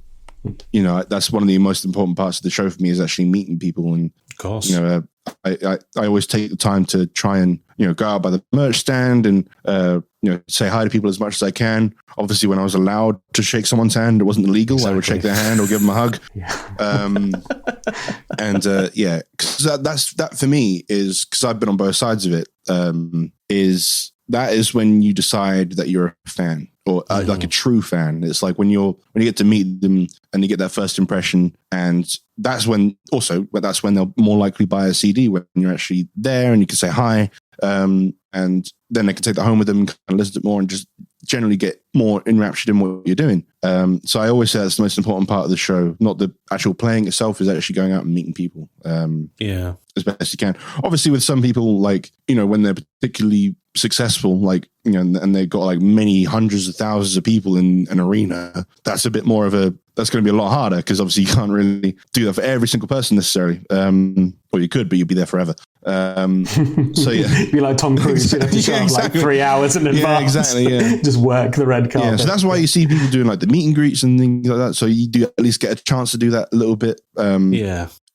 you know, that's one of the most important parts of the show for me, is actually meeting people. And of course, you know, I always take the time to try and, you know, go out by the merch stand and you know, say hi to people as much as I can. Obviously, when I was allowed to shake someone's hand, it wasn't illegal. Exactly. I would shake their hand or give them a hug. Because that for me is, because I've been on both sides of it. That is when you decide that you're a fan, or like a true fan. It's like when you get to meet them and you get that first impression, and that's when they'll more likely buy a CD, when you're actually there and you can say hi, and then they can take that home with them and listen to it more and just generally get more enraptured in what you're doing. So I always say that's the most important part of the show, not the actual playing itself, is actually going out and meeting people. As best you can. Obviously with some people, like, you know, when they're particularly successful, like, you know, and they've got like many hundreds of thousands of people in an arena, that's a bit more of that's going to be a lot harder, because obviously you can't really do that for every single person necessarily. Or you could, but you'd be there forever. So yeah, be like Tom Cruise, you'd have to show up like 3 hours in advance. Yeah, exactly. Yeah, just work the red carpet. Yeah, so that's why you see people doing like the meet and greets and things like that. So you do at least get a chance to do that a little bit.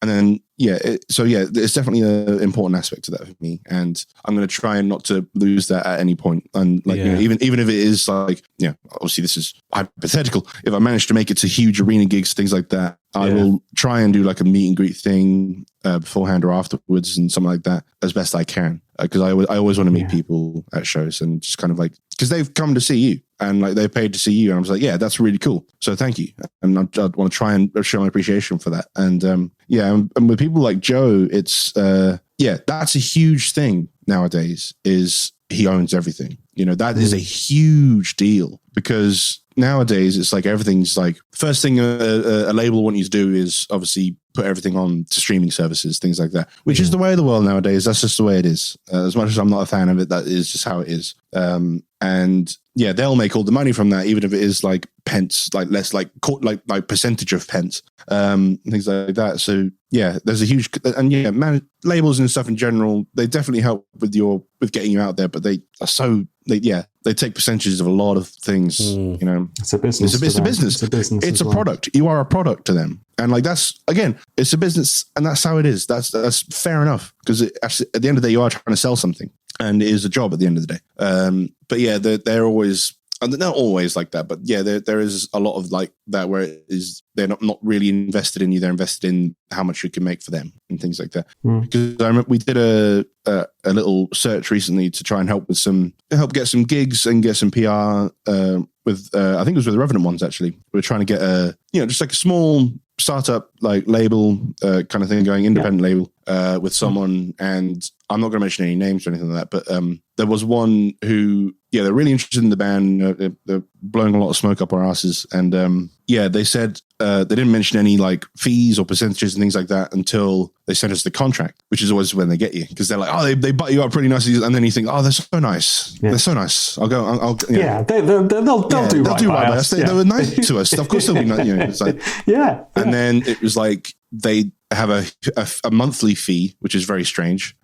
And then it's definitely an important aspect to that for me, and I'm going to try and not to lose that at any point. And like, you know, even if it is like, you know, obviously this is hypothetical. If I manage to make it to huge arena gigs, things like that, I will try and do like a meet and greet thing beforehand or afterwards and something like that as best I can. Because I always want to meet people at shows and just kind of like, because they've come to see you and like they've paid to see you. And I was like, yeah, that's really cool. So thank you. And I want to try and show my appreciation for that. And and with people like Joe, it's, that's a huge thing nowadays is he owns everything. You know, that is a huge deal because nowadays it's like everything's like, first thing a label will want you to do is obviously put everything on to streaming services, things like that, which is the way of the world nowadays. That's just the way it is. As much as I'm not a fan of it, that is just how it is. And yeah, they'll make all the money from that, even if it is like pence, like less like percentage of pence, things like that. So yeah, there's a huge, and labels and stuff in general, they definitely help with getting you out there, but they take percentages of a lot of things. You know, it's a business. It's a business. It's a product. You are a product to them, and like that's again, it's a business, and that's how it is. That's fair enough because actually, at the end of the day, you are trying to sell something, and it is a job at the end of the day. But yeah, they're always. And they're not always like that, but yeah, there is a lot of like that where it is they're not really invested in you. They're invested in how much you can make for them and things like that. Because I remember we did a little search recently to try and help get some gigs and get some PR with I think it was with the Revenant Ones actually. We were trying to get just like a small startup like label kind of thing going, independent label with someone, and I'm not going to mention any names or anything like that, but there was one who they're really interested in the band. They're blowing a lot of smoke up our asses, and they said they didn't mention any like fees or percentages and things like that until they sent us the contract, which is always when they get you, because they're like, oh, they butt you up pretty nicely, and then you think, oh, they're so nice, they're so nice. I'll they'll do right by us. They were nice to us. Of course they'll be nice. It's like, and then it was like they have a monthly fee, which is very strange.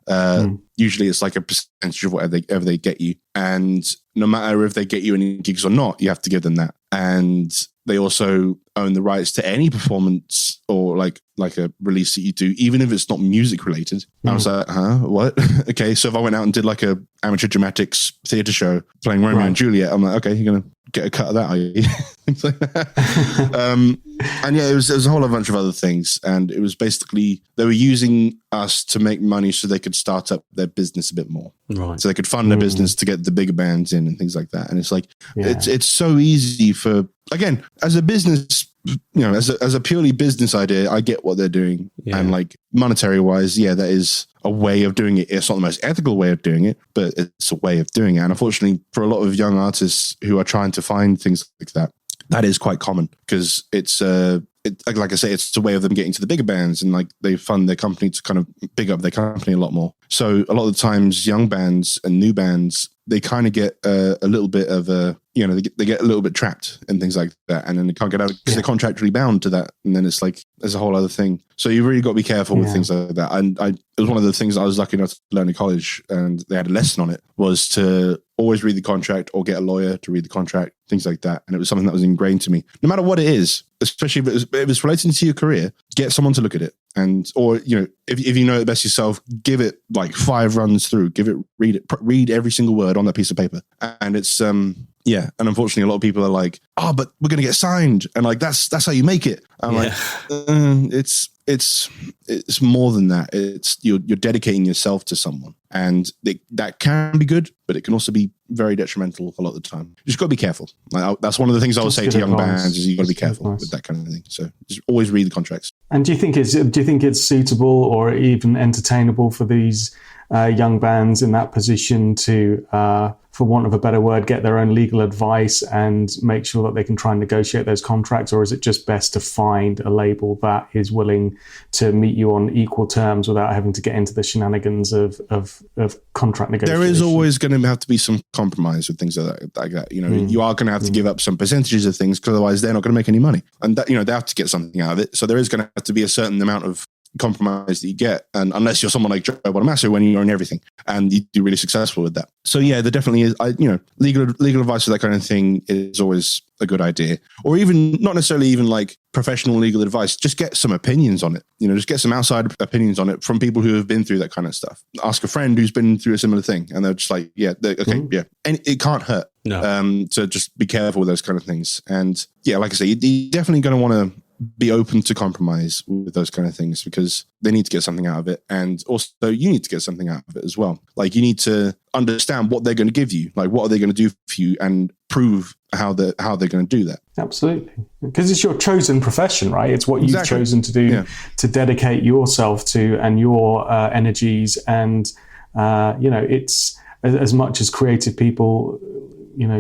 Usually it's like a percentage of whatever they get you, and no matter if they get you any gigs or not, you have to give them that. And they also own the rights to any performance or like a release that you do, even if it's not music related. I was like, what? Okay, so if I went out and did like a amateur dramatics theatre show playing Romeo and Juliet, I'm like, okay, you're gonna get a cut of that, are you? Things like that. And yeah, there was a whole bunch of other things, and it was basically they were using us to make money so they could start up their business a bit more, right? So they could fund their business to get the bigger bands in and things like that. And it's like it's so easy for, again, as a business, as a purely business idea, I get what they're doing, and like monetary wise, that is a way of doing it. It's not the most ethical way of doing it, but it's a way of doing it. And unfortunately, for a lot of young artists who are trying to find things like that, that is quite common because it's like I say, it's a way of them getting to the bigger bands, and like they fund their company to kind of big up their company a lot more. So a lot of the times, young bands and new bands, they kind of get a little bit of a, they get a little bit trapped and things like that, and then they can't get out because they're contractually bound to that, and then it's like there's a whole other thing. So you really got to be careful with things like that. And it was one of the things I was lucky enough to learn in college, and they had a lesson on it, was to always read the contract or get a lawyer to read the contract, things like that. And it was something that was ingrained to me, no matter what it is, especially if it's relating to your career. Get someone to look at it, or if you know it best yourself, give it like 5 runs through, read every single word on that piece of paper. And it's and unfortunately a lot of people are like, oh, but we're gonna get signed, and like that's how you make it. I'm like, it's more than that. It's you're dedicating yourself to someone, and that can be good, but it can also be very detrimental a lot of the time. You just got to be careful. Like, that's one of the things I would say to young bands, is you got to be careful with that kind of thing. So just always read the contracts. And do you think it's suitable or even entertainable for these young bands in that position to, for want of a better word, get their own legal advice and make sure that they can try and negotiate those contracts? Or is it just best to find a label that is willing to meet you on equal terms without having to get into the shenanigans of contract negotiation? There is always going to have to be some compromise with things like that. You are going to have to give up some percentages of things, because otherwise they're not going to make any money, and that, they have to get something out of it. So there is going to have to be a certain amount of compromise that you get, and unless you're someone like Joe Bonamassa, when you own everything and you do really successful with that. So yeah, there definitely is. Legal advice for that kind of thing is always a good idea, or even not necessarily even like professional legal advice. Just get some opinions on it. Just get some outside opinions on it from people who have been through that kind of stuff. Ask a friend who's been through a similar thing, and they're just like, and it can't hurt. No. So just be careful with those kind of things. And yeah, like I say, you're definitely going to want to be open to compromise with those kind of things, because they need to get something out of it. And also you need to get something out of it as well. Like, you need to understand what they're going to give you. Like, what are they going to do for you, and prove how they're going to do that. Absolutely. Because it's your chosen profession, right? It's what you've chosen to do, to dedicate yourself to, and your energies. And, it's as much as creative people,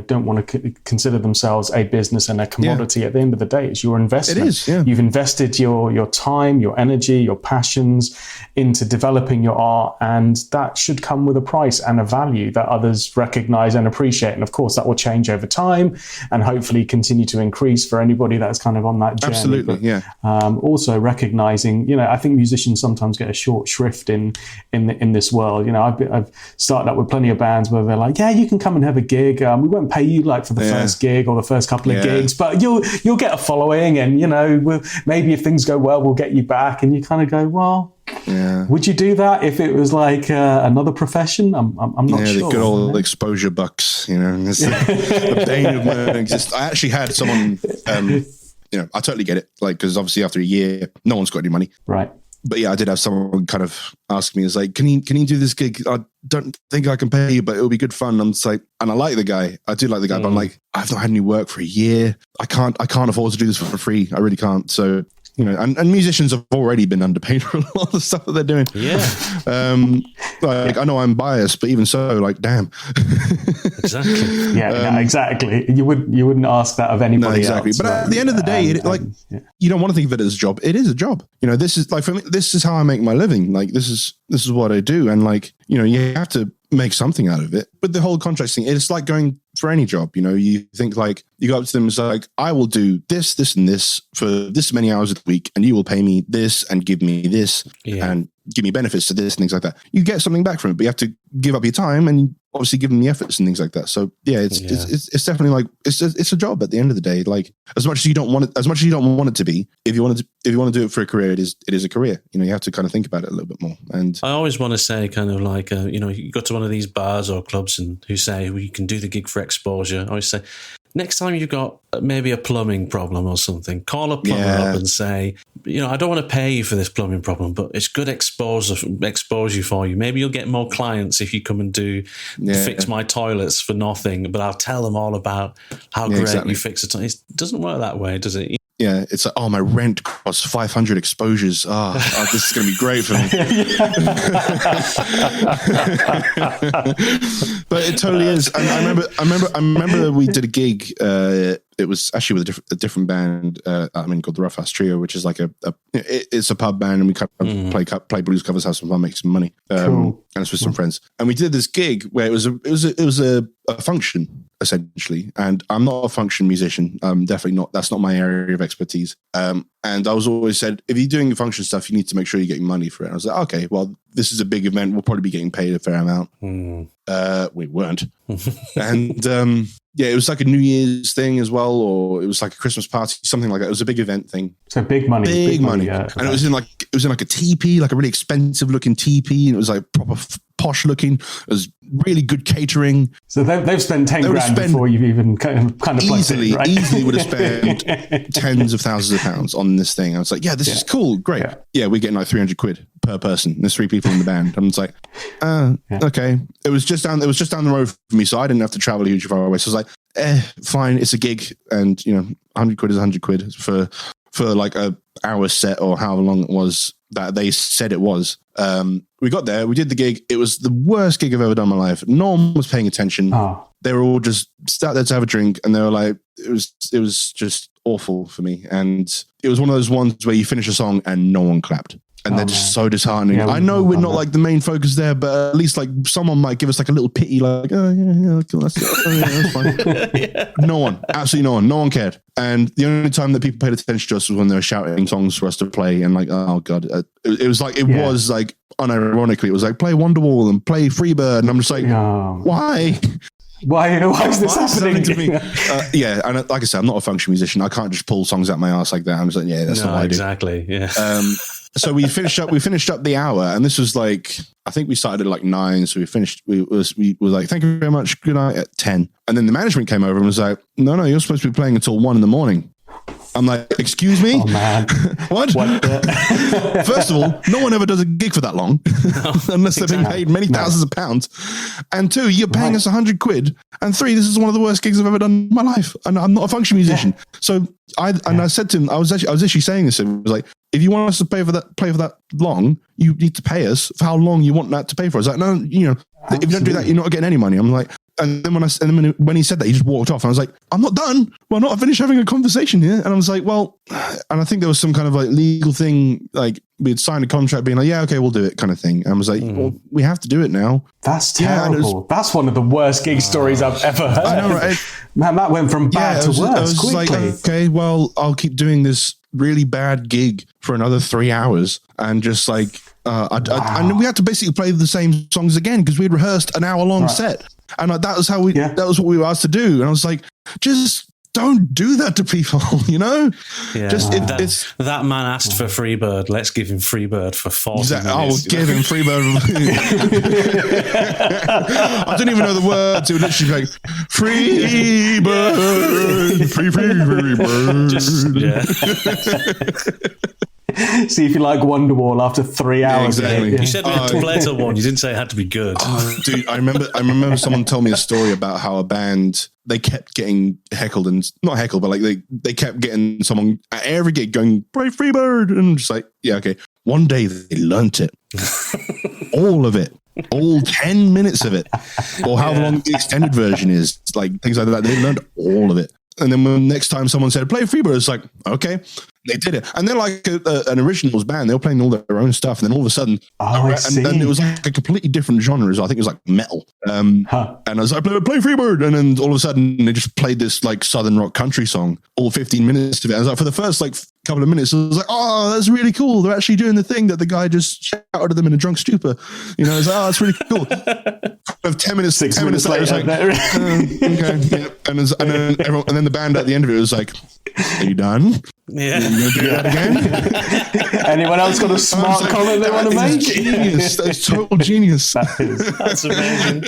don't want to consider themselves a business and a commodity. At the end of the day, it's your investment. It is, yeah. You've invested your time, your energy, your passions into developing your art, and that should come with a price and a value that others recognize and appreciate. And of course, that will change over time and hopefully continue to increase for anybody that's kind of on that journey. Absolutely, but, also recognizing, I think musicians sometimes get a short shrift in this world. I've started up with plenty of bands where they're like, yeah, you can come and have a gig. We won't pay you like for the first gig or the first couple of gigs, but you'll get a following, and maybe if things go well, we'll get you back. And you kind of go, well, would you do that if it was like another profession? I'm not sure. The good old exposure bucks, it's the bane of my existence. I actually had someone, I totally get it, like, because obviously after a year, no one's got any money, right? But yeah, I did have someone kind of ask me, it's like, can you do this gig? I don't think I can pay you, but it'll be good fun. I'm just like, and I like the guy. I do like the guy, but I'm like, I've not had any work for a year. I can't afford to do this for free. I really can't. So, and musicians have already been underpaid for a lot of the stuff that they're doing. Yeah. Like, I know I'm biased, but even so, like, damn. Exactly. Yeah, exactly. You wouldn't ask that of anybody exactly. else. But at the end of the day, you don't want to think of it as a job. It is a job. This is like, for me, this is how I make my living. Like, this is what I do. And like, you have to make something out of it. But the whole contract thing, it's like going for any job. You think like, you go up to them and it's like, I will do this, this, and this for this many hours a week, and you will pay me this and give me this and give me benefits to this and things like that. You get something back from it, but you have to give up your time and obviously give them the efforts and things like that. So it's definitely like, it's a job at the end of the day. Like, as much as you don't want it to be, if you want to do it for a career, it is a career. You have to kind of think about it a little bit more. And I always want to say, kind of like, you go to one of these bars or clubs and who say, well, you can do the gig for exposure. I always say, next time you've got maybe a plumbing problem or something, call a plumber up and say, I don't want to pay you for this plumbing problem, but it's good exposure for you. Maybe you'll get more clients if you come and fix my toilets for nothing, but I'll tell them all about how great you fix a toilet. It doesn't work that way, does it? Yeah, it's like, my rent costs 500 exposures. This is going to be great for me. But it totally is. And I remember we did a gig. It was actually with a different band. Called the Rough House Trio, which is like it's a pub band, and we kind of play blues covers, have some fun, make some money. Cool. And it's with some friends. And we did this gig where it was a function, essentially. And I'm not a function musician. Definitely not. That's not my area of expertise. And I was always said, if you're doing function stuff, you need to make sure you're getting money for it. And I was like, okay, well, this is a big event. We'll probably be getting paid a fair amount. We weren't. And it was like a New Year's thing as well, or it was like a Christmas party, something like that. It was a big event thing. So big money. Big money. Yeah. And it was in like a teepee, like a really expensive looking teepee, and it was like proper posh looking. It was really good catering. So they've spent 10 grand before you've even kind of easily, it, right? Easily would have spent tens of thousands of pounds on this thing. I was like, this is cool, great. Yeah, we're getting like 300 quid per person. There's 3 people in the band. I'm just like, okay. It was just down the road from me, so I didn't have to travel a huge far away. So I was like, fine, it's a gig, and 100 quid is 100 quid for like a hour set or however long it was that they said it was. We got there, we did the gig. It was the worst gig I've ever done in my life. No one was paying attention. They were all just sat there to have a drink, and they were like, it was just awful for me. And it was one of those ones where you finish a song and no one clapped. And they're just so disheartening. I know we're not like the main focus there, but at least like someone might give us like a little pity, like, cool, that's fine. No one, absolutely no one. No one cared. And the only time that people paid attention to us was when they were shouting songs for us to play. And like, oh God, it was like, was like, unironically, it was like, play Wonderwall and play Freebird. And I'm just like, why? Why is this happening to me? And like I said, I'm not a function musician. I can't just pull songs out my ass like that. I'm just like, that's not what I do. Exactly. Yeah. So we finished up the hour, and this was like, I think we started at like 9. So we were like, thank you very much. Good night at 10. And then the management came over and was like, no, you're supposed to be playing until 1 a.m. I'm like, excuse me? Oh, man. What? First of all, no one ever does a gig for that long unless they're being paid many thousands of pounds. And 2, you're paying us 100 quid. And 3, this is one of the worst gigs I've ever done in my life. And I'm not a function musician. Yeah. So I said to him, I was actually saying this. It was like, if you want us to play for that long, you need to pay us for how long you want that to pay for. I was like, no, you know, Absolutely. If you don't do that, you're not getting any money. I'm like, and then when he said that, he just walked off. And I was like, I'm not done. Well, not finished having a conversation here. And I was like, well, and I think there was some kind of like legal thing, like we had signed a contract being like, yeah, okay, we'll do it kind of thing. And I was like, well, we have to do it now. That's terrible. That's one of the worst gig stories I've ever heard. I know, right? Man, that went from bad to worse quickly. Like, okay, well, I'll keep doing this really bad gig for another 3 hours and just like, and we had to basically play the same songs again because we had rehearsed an hour-long set. And that was that was what we were asked to do. And I was like, just don't do that to people, you know? Yeah. That man asked for Freebird. Let's give him Freebird for 40 minutes. I'll give him Freebird. I didn't even know the words. It would literally be like, Freebird, Freebird. See if you like Wonderwall after 3 hours. Yeah, exactly. You said we had to play to one. You didn't say it had to be good. Dude, I remember someone told me a story about how a band, they kept getting heckled and not heckled, but like they kept getting someone at every gig going, play Freebird. And I'm just like, yeah, okay. One day they learnt it. All of it. All 10 minutes of it. Or however long the extended version is. Like things like that. They learned all of it. And then when next time someone said, play Freebird, it's like, okay, they did it. And they're like an originals band. They were playing all their own stuff. And then all of a sudden, and it was like a completely different genre. I think it was like metal. And I was like, play Freebird. And then all of a sudden, they just played this like Southern rock country song, all 15 minutes of it. I was like, for the first like couple of minutes, I was like, oh, that's really cool. They're actually doing the thing that the guy just shouted at them in a drunk stupor. You know, I was like, oh, that's really cool. Of 10 minutes, 6 minutes later, like, okay. Yeah. And then the band at the end of it was like, are you done? Yeah. You gonna do that again? Anyone else got a smart comment they want to make? Genius. That's total genius. That's amazing.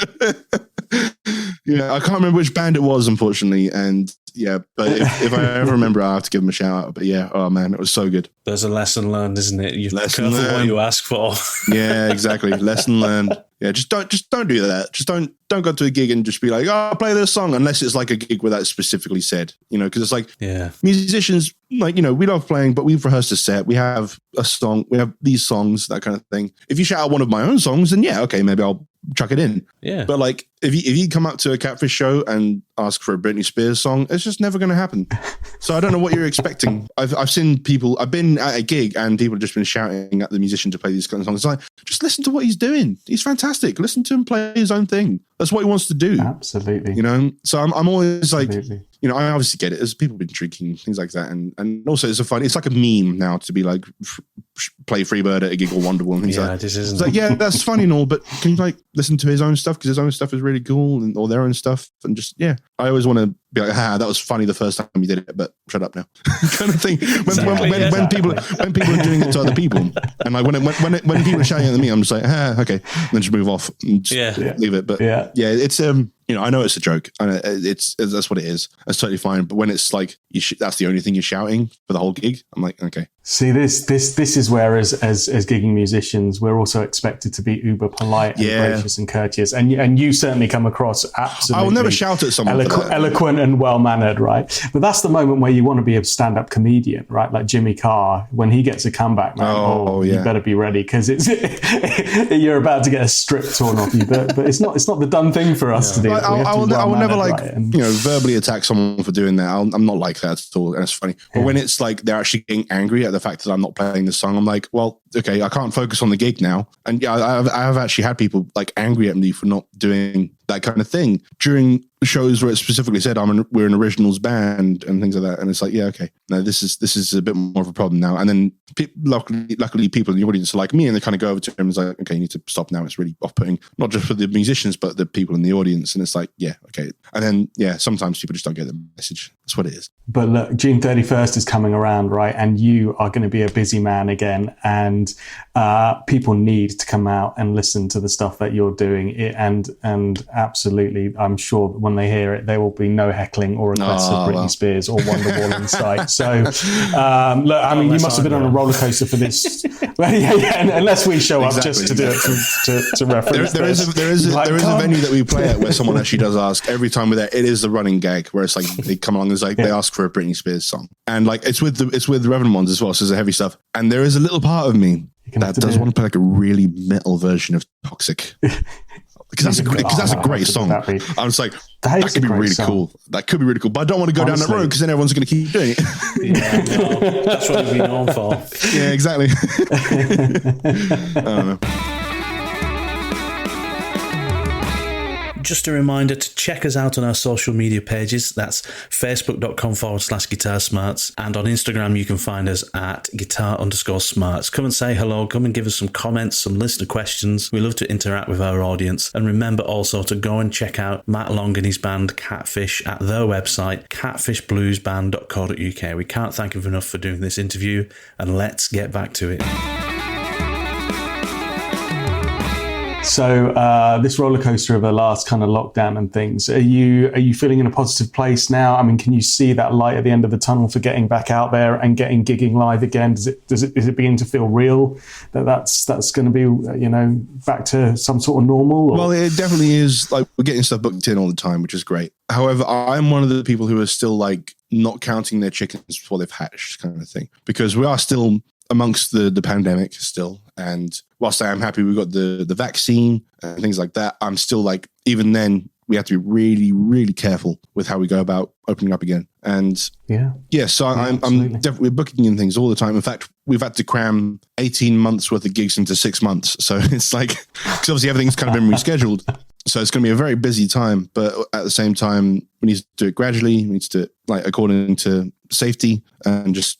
Yeah, I can't remember which band it was, unfortunately. And yeah, but if I ever remember, I'll have to give them a shout out. But yeah, oh man, it was so good. There's a lesson learned, isn't it? You're careful what you ask for. Yeah, exactly. Lesson learned. Yeah, just don't do that. Just don't go to a gig and just be like, oh, I'll play this song, unless it's like a gig where that's specifically said, you know, because it's like musicians, like, you know, we love playing, but we've rehearsed a set. We have a song, we have these songs, that kind of thing. If you shout out one of my own songs, then yeah, okay, maybe I'll chuck it in. Yeah. But like, if you come up to a Catfish show and ask for a Britney Spears song, it's just never going to happen. So I don't know what you're expecting. I've seen people, I've been at a gig and people have just been shouting at the musician to play these kind of songs. It's like, just listen to what he's doing. He's fantastic. Listen to him play his own thing. That's what he wants to do. Absolutely. You know? So I'm always like, you know, I obviously get it. As people have been drinking, things like that. And also it's like a meme now to be like, play Freebird at a gig or Wonderwall and things like that. It's like, yeah, that's funny and all, but can you like listen to his own stuff? Because his own stuff is really cool, or their own stuff. And just, yeah, I always want to be like, that was funny the first time you did it, but shut up now. Kind of thing. When people are doing it to other people, and like when people are shouting at me, I'm just like, okay, and then just move off and just leave it. But yeah, it's you know, I know it's a joke. It's that's what it is. That's totally fine. But when it's like that's the only thing you're shouting for the whole gig, I'm like, okay. See, this is where as gigging musicians, we're also expected to be uber polite and gracious and courteous. And you certainly come across absolutely. I will never shout at someone eloquent and well mannered, right? But that's the moment where you want to be a stand up comedian, right? Like Jimmy Carr, when he gets a comeback, man, you better be ready because it's you're about to get a strip torn off you. But it's not the done thing for us to do. I will never like you know verbally attack someone for doing that. I'm not like that at all, and it's funny. But when it's like they're actually getting angry at the fact that I'm not playing the song, I'm like, well, okay, I can't focus on the gig now. And yeah, I have actually had people like angry at me for not doing that kind of thing during shows where it specifically said we're an originals band and things like that. And it's like, yeah, okay, no, this is a bit more of a problem now. And then luckily people in the audience are like me, and they kind of go over to him and it's like, okay, you need to stop now. It's really off-putting, not just for the musicians, but the people in the audience. And it's like, yeah, okay. And then, yeah, sometimes people just don't get the message. That's what it is. But look, June 31st is coming around, right? And you are going to be a busy man again. And and people need to come out and listen to the stuff that you're doing. And absolutely, I'm sure that when they hear it, there will be no heckling or requests of Britney Spears or Wonderwall in sight. So, look, I mean, you must have been on a roller coaster for this. Unless we show up just to do it to reference. There is a venue that we play at where someone actually does ask every time we're there. It is the running gag where it's like they come along and it's like they ask for a Britney Spears song, and like it's with the Reverend ones as well. So it's the heavy stuff, and there is a little part of me that does want to play like a really metal version of Toxic. Because that's a great song. I was like, that could be really cool. That could be really cool. But I don't want to go down that road because then everyone's going to keep doing it. Yeah, no, that's what we've been known for. Yeah, exactly. I don't know. Just a reminder to check us out on our social media pages. That's facebook.com/guitarsmarts. And on Instagram, you can find us at guitar_smarts. Come and say hello. Come and give us some comments, some listener questions. We love to interact with our audience. And remember also to go and check out Matt Long and his band Catfish at their website, catfishbluesband.co.uk. We can't thank him enough for doing this interview. And let's get back to it. So this roller coaster of the last kind of lockdown and things, are you feeling in a positive place now? I mean, can you see that light at the end of the tunnel for getting back out there and getting gigging live again? Is it beginning to feel real that's going to be back to some sort of normal? Or? Well, it definitely is. Like, we're getting stuff booked in all the time, which is great. However, I'm one of the people who are still like not counting their chickens before they've hatched, kind of thing, because we are still amongst the pandemic still. And whilst I am happy we got the vaccine and things like that, I'm still like, even then, we have to be really, really careful with how we go about opening up again. And so I'm definitely booking in things all the time. In fact, we've had to cram 18 months worth of gigs into 6 months. So it's like, because obviously everything's kind of been rescheduled. So it's going to be a very busy time, but at the same time, we need to do it gradually. We need to do it like according to safety and just,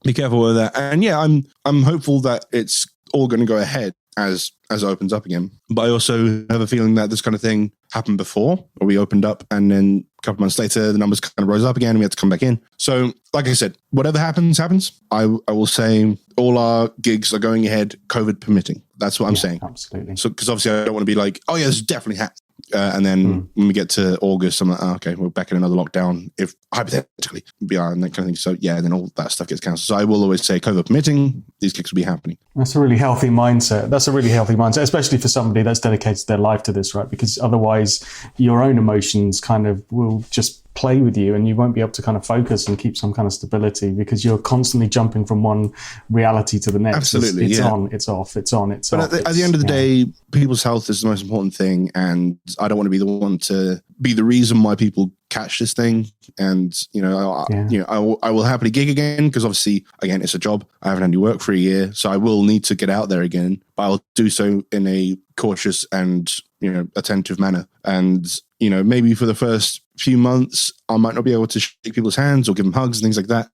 be careful with that. And yeah, I'm hopeful that it's all going to go ahead as it opens up again. But I also have a feeling that this kind of thing happened before, where we opened up and then a couple months later, the numbers kind of rose up again and we had to come back in. So like I said, whatever happens. I will say all our gigs are going ahead, COVID permitting. That's what I'm saying. Absolutely. So, because obviously I don't want to be like, oh yeah, this is definitely happening. And then when we get to August, I'm like, okay, we're back in another lockdown, if hypothetically we are, and that kind of thing. So yeah, then all that stuff gets cancelled. So I will always say, COVID permitting, these gigs will be happening. That's a really healthy mindset. Especially for somebody that's dedicated their life to this, right? Because otherwise your own emotions kind of will just play with you and you won't be able to kind of focus and keep some kind of stability because you're constantly jumping from one reality to the next. Absolutely, it's on, it's off, it's on, it's off. But at the end of the day, people's health is the most important thing, and I don't want to be the one to be the reason why people catch this thing. And I will happily gig again because obviously, again, it's a job. I haven't had any work for a year, so I will need to get out there again. But I'll do so in a cautious and attentive manner. And maybe for the first few months, I might not be able to shake people's hands or give them hugs and things like that.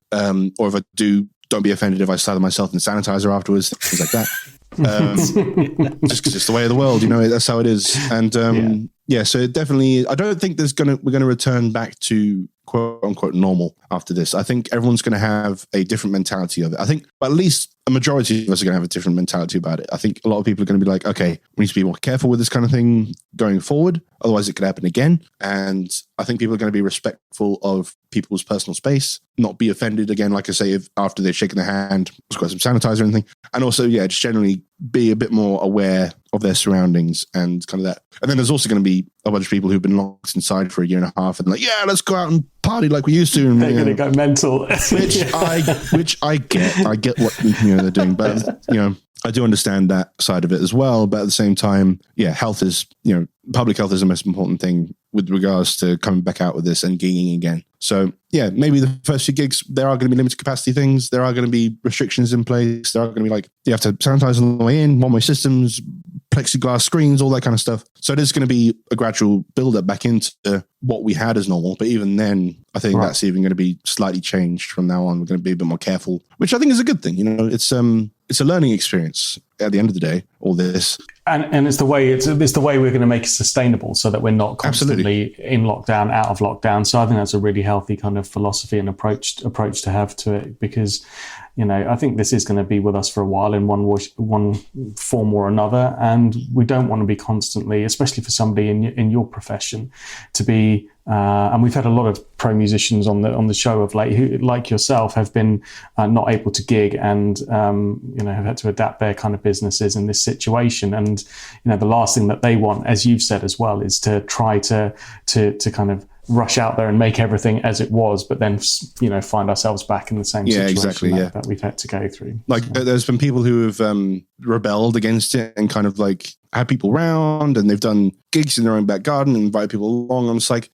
Or if I do, don't be offended if I slather myself in sanitizer afterwards, things like that. Just because it's the way of the world, that's how it is. And so it definitely, I don't think we're going to return back to quote unquote normal after this. I think everyone's going to have a different mentality of it. I think at least a majority of us are going to have a different mentality about it. I think a lot of people are going to be like, okay, we need to be more careful with this kind of thing going forward. Otherwise it could happen again. And I think people are going to be respectful of people's personal space, not be offended again, like I say, if after they've shaken their hand, just got some sanitizer or anything. And also, just generally be a bit more aware of their surroundings and kind of that. And then there's also going to be a bunch of people who've been locked inside for a year and a half and like, yeah, let's go out and party like we used to. And, they're going to go mental. which I get. I get what they're doing, but I do understand that side of it as well. But at the same time, health is public health is the most important thing with regards to coming back out with this and gigging again. So maybe the first few gigs, there are going to be limited capacity things. There are going to be restrictions in place. There are going to be like, you have to sanitize on the way in, one-way systems, plexiglass screens, all that kind of stuff. So it is going to be a gradual build-up back into what we had as normal. But even then, I think that's even going to be slightly changed from now on. We're going to be a bit more careful, which I think is a good thing. It's it's a learning experience at the end of the day, all this. And it's the way we're going to make it sustainable, so that we're not constantly in lockdown, out of lockdown. So I think that's a really healthy kind of philosophy and approach to have to it, because, you know, I think this is going to be with us for a while in one form or another, and we don't want to be constantly, especially for somebody in your profession, to be. And we've had a lot of pro musicians on the show of late who, like yourself, have been not able to gig and have had to adapt their kind of businesses in this situation. And the last thing that they want, as you've said as well, is to try to kind of rush out there and make everything as it was, but then find ourselves back in the same situation that we've had to go through. Like there's been people who have rebelled against it and kind of like had people round, and they've done gigs in their own back garden and invite people along. I'm just like,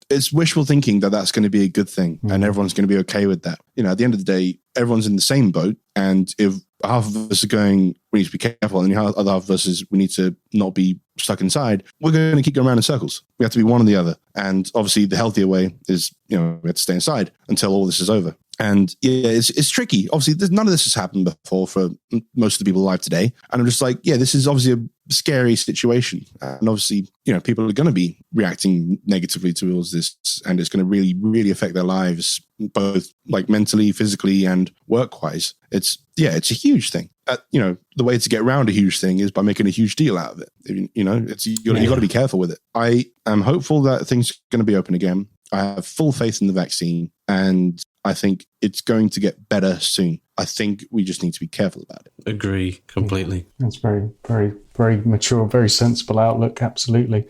it's wishful thinking that's going to be a good thing, and everyone's going to be okay with that. At the end of the day, everyone's in the same boat, and if half of us are going, we need to be careful, and the other half of us is, we need to not be stuck inside, we're going to keep going around in circles. We have to be one or the other. And obviously the healthier way is, we have to stay inside until all this is over. And yeah, it's tricky. Obviously, none of this has happened before for most of the people alive today. And I'm just like, yeah, this is obviously a scary situation. And obviously, people are going to be reacting negatively towards this, and it's going to really, really affect their lives, both like mentally, physically, and work-wise. It's a huge thing. The way to get around a huge thing is by making a huge deal out of it. You got to be careful with it. I am hopeful that things are going to be open again. I have full faith in the vaccine, and I think it's going to get better soon. I think we just need to be careful about it. Agree completely. That's very, very, very mature, very sensible outlook. Absolutely.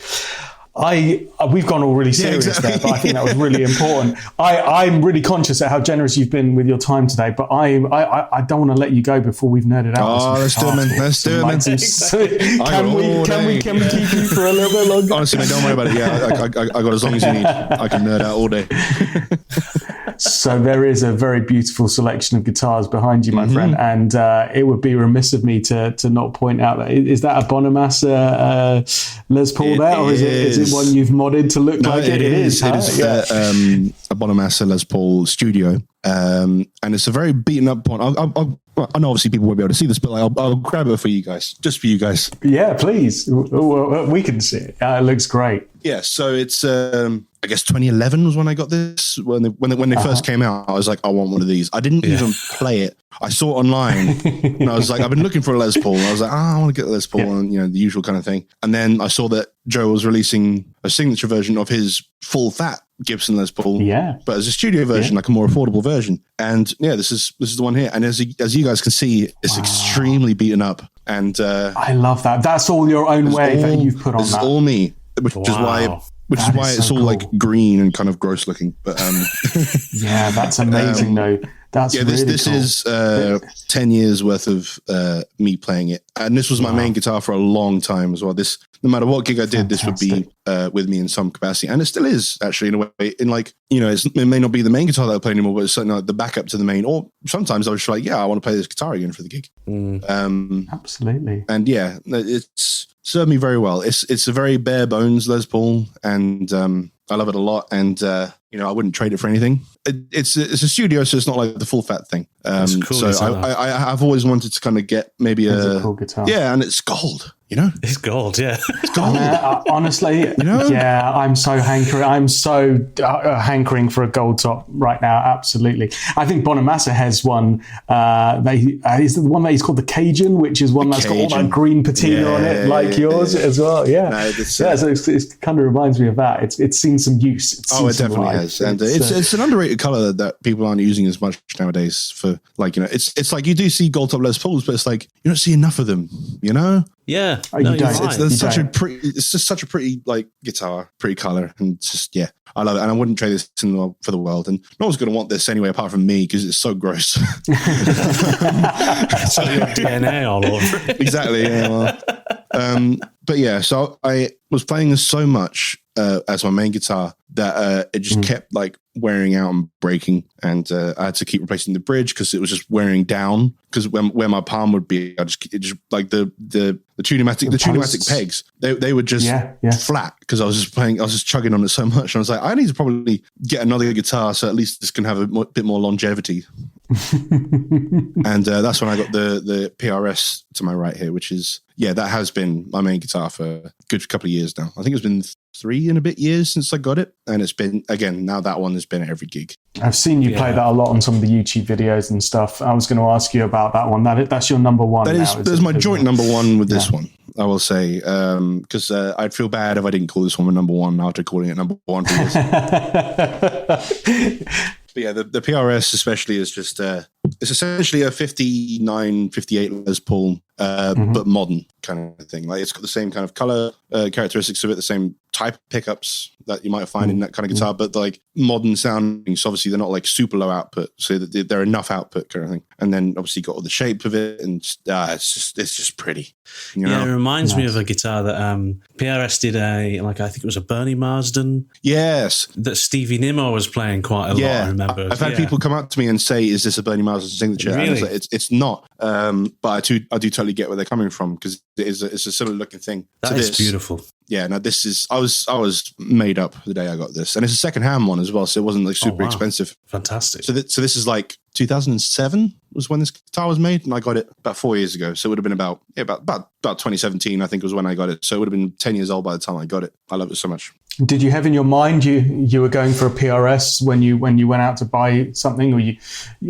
We've gone all really serious there, but I think that was really important. I'm really conscious of how generous you've been with your time today, but I don't want to let you go before we've nerded out. Oh, let's do it, man. Let's do it, man. Can we keep you for a little bit longer? Honestly, man, don't worry about it. Yeah, I got as long as you need. I can nerd out all day. So there is a very beautiful selection of guitars behind you, my friend, and it would be remiss of me to not point out that. Is that a Bonamassa Les Paul there, or is it one you've modded to look like it? It is. It is a Bonamassa Les Paul Studio, and it's a very beaten up one. I know obviously people won't be able to see this, but I'll grab it for you guys, just for you guys. Yeah, please. We can see it. It looks great. Yeah, so it's I guess 2011 was when I got this. When they first came out, I was like, I want one of these. I didn't even play it. I saw it online, and I was like, I've been looking for a Les Paul. And I was like, I want to get a Les Paul, and the usual kind of thing. And then I saw that Joe was releasing a signature version of his full fat Gibson Les Paul, but as a studio version, like a more affordable version. And this is the one here. And as you guys can see, it's extremely beaten up. And I love that. That's all your own way that you've put on that. It's all me, which is why it's all like green and kind of gross looking. But yeah, that's amazing though. That's this cool. is 10 years worth of me playing it, and this was my main guitar for a long time as well. This, no matter what gig I did, this would be with me in some capacity, and it still is actually in a way. In like it may not be the main guitar that I play anymore, but it's certainly like the backup to the main. Or sometimes I was just like, I want to play this guitar again for the gig. Absolutely, and it's served me very well. It's a very bare bones Les Paul, and I love it a lot, and I wouldn't trade it for anything. It's a studio, so it's not like the full fat thing. Cool, so I've always wanted to kind of get maybe a cool guitar. Yeah, and it's gold. It's gold. Yeah, it's gold. Honestly, yeah, I'm so hankering for a gold top right now. Absolutely, I think Bonamassa has one. Is the one that he's called the Cajun, which is one that's got all that green patina on it, like yours as well. Yeah, so it kind of reminds me of that. It's seen some use. It definitely has, and it's an underrated color that people aren't using as much nowadays. For it's like you do see gold top Les Pauls, but it's like you don't see enough of them. Yeah, it's just such a pretty like guitar, pretty color, and just I love it. And I wouldn't trade this for the world. And no one's going to want this anyway, apart from me, because it's so gross. So your DNA all over it. Exactly. Yeah. Well, but yeah, so I was playing this so much as my main guitar that it just kept like wearing out and breaking, and I had to keep replacing the bridge because it was just wearing down. Because where my palm would be, it just like the tunematic pegs, they were just flat because I was just chugging on it so much. And I was like, I need to probably get another guitar so at least this can have a bit more longevity. And that's when I got the PRS to my right here, which is, that has been my main guitar for a good couple of years now. I think it's been 3 and a bit years since I got it. And it's been, again, now that one has been at every gig. I've seen you play that a lot on some of the YouTube videos and stuff. I was going to ask you about that one. That's your number one. That's my joint number one with this one, I will say, because I'd feel bad if I didn't call this one my number one after calling it number one for years. But yeah, the PRS especially is just, it's essentially a 59, 58 Les Paul, but modern kind of thing. Like, it's got the same kind of color characteristics of it, the same type of pickups that you might find in that kind of guitar, but like modern sounding. So obviously they're not like super low output, so that they're enough output kind of thing. And then obviously got all the shape of it, and it's just pretty. You know? Yeah, it reminds me of a guitar that PRS did I think it was a Bernie Marsden. Yes, that Stevie Nimmo was playing quite a lot. I remember. I've had people come up to me and say, "Is this a Bernie Marsden signature?" Really? And I was like, it's not. But I do totally get where they're coming from, because it's a similar looking thing. That is beautiful. Yeah, no, this is, I was made up the day I got this, and it's a second-hand one as well, so it wasn't like super expensive. Fantastic. So this is like 2007 was when this guitar was made, and I got it about 4 years ago. So it would have been about 2017, I think, was when I got it. So it would have been 10 years old by the time I got it. I love it so much. Did you have in your mind you were going for a PRS when you went out to buy something, or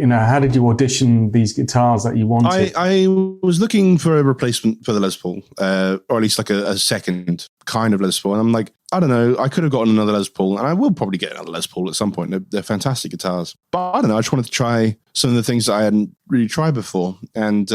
how did you audition these guitars that you wanted? I was looking for a replacement for the Les Paul, or at least like a second kind of Les Paul, and I'm like, I don't know, I could have gotten another Les Paul, and I will probably get another Les Paul at some point. They're fantastic guitars, but I don't know, I just wanted to try some of the things that I hadn't really tried before, and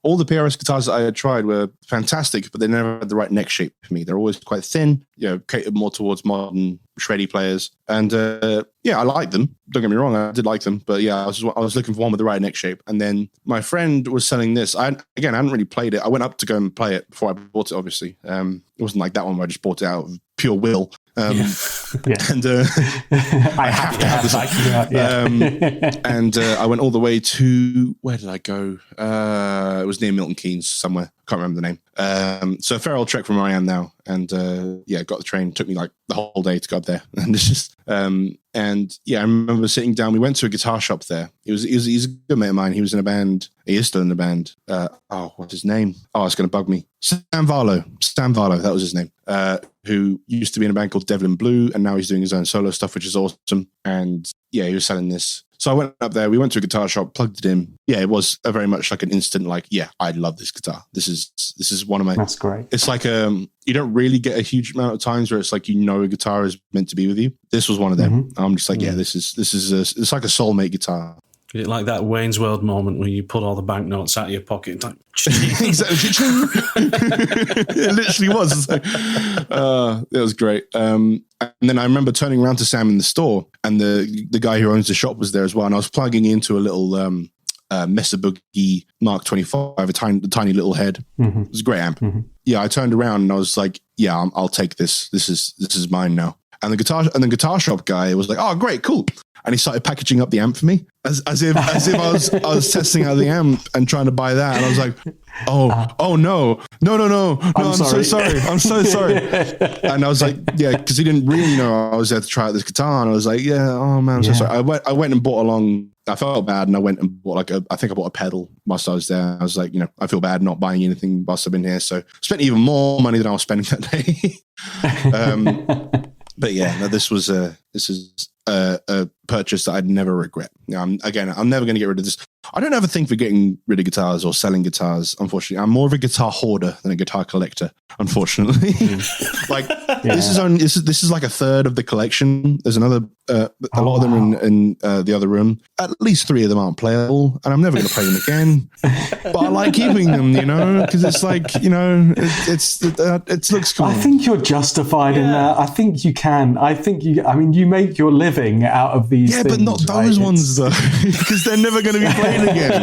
all the PRS guitars that I had tried were fantastic, but they never had the right neck shape for me. They're always quite thin, catered more towards modern shreddy players. And I liked them. Don't get me wrong, I did like them. But I was looking for one with the right neck shape. And then my friend was selling this. I hadn't really played it. I went up to go and play it before I bought it, obviously. It wasn't like that one where I just bought it out of pure will. And I have to have this. And I went all the way to, where did I go? It was near Milton Keynes somewhere. Can't remember the name. So a fair old trek from where I am now. And got the train. Took me like the whole day to go up there. And it's just, I remember sitting down. We went to a guitar shop there. He's a good mate of mine. He was in a band. He is still in the band. What's his name? Oh, it's going to bug me. Stan Varlow, that was his name. Who used to be in a band called Devlin Blue, and now he's doing his own solo stuff, which is awesome. And he was selling this. So I went up there, we went to a guitar shop, plugged it in. Yeah, it was a very much like an instant, I love this guitar. This is one of my... That's great. It's like, you don't really get a huge amount of times where it's like, a guitar is meant to be with you. This was one of them. Mm-hmm. I'm just like, this is it's like a soulmate guitar. Is it like that Wayne's World moment where you pull all the banknotes out of your pocket? Like, exactly. It literally was. It's like, it was great. And then I remember turning around to Sam in the store, and the guy who owns the shop was there as well. And I was plugging into a little Mesa Boogie Mark 25, a tiny little head. Mm-hmm. It was a great amp. Mm-hmm. Yeah, I turned around and I was like, I'll take this. This is mine now. And the guitar shop guy was like, oh, great, cool. And he started packaging up the amp for me as if I was testing out the amp and trying to buy that. And I was like, oh no, I'm so sorry. I'm so sorry. And I was like, because he didn't really know I was there to try out this guitar. And I was like, I'm so sorry. I went and bought along. I felt bad, and I went and bought I think I bought a pedal whilst I was there. I was like, I feel bad not buying anything whilst I've been here. So I spent even more money than I was spending that day. But this is a purchase that I'd never regret. I'm never going to get rid of this. I don't have a thing for getting rid of guitars or selling guitars, unfortunately. I'm more of a guitar hoarder than a guitar collector, unfortunately. This is like a third of the collection. There's another, a lot of them in the other room. At least 3 of them aren't playable, and I'm never going to play them again. But I like keeping them, because it's like, it looks cool. I think you're justified in that. I think you can. You make your living out of these things. But not those ones, though, because they're never going to be played again.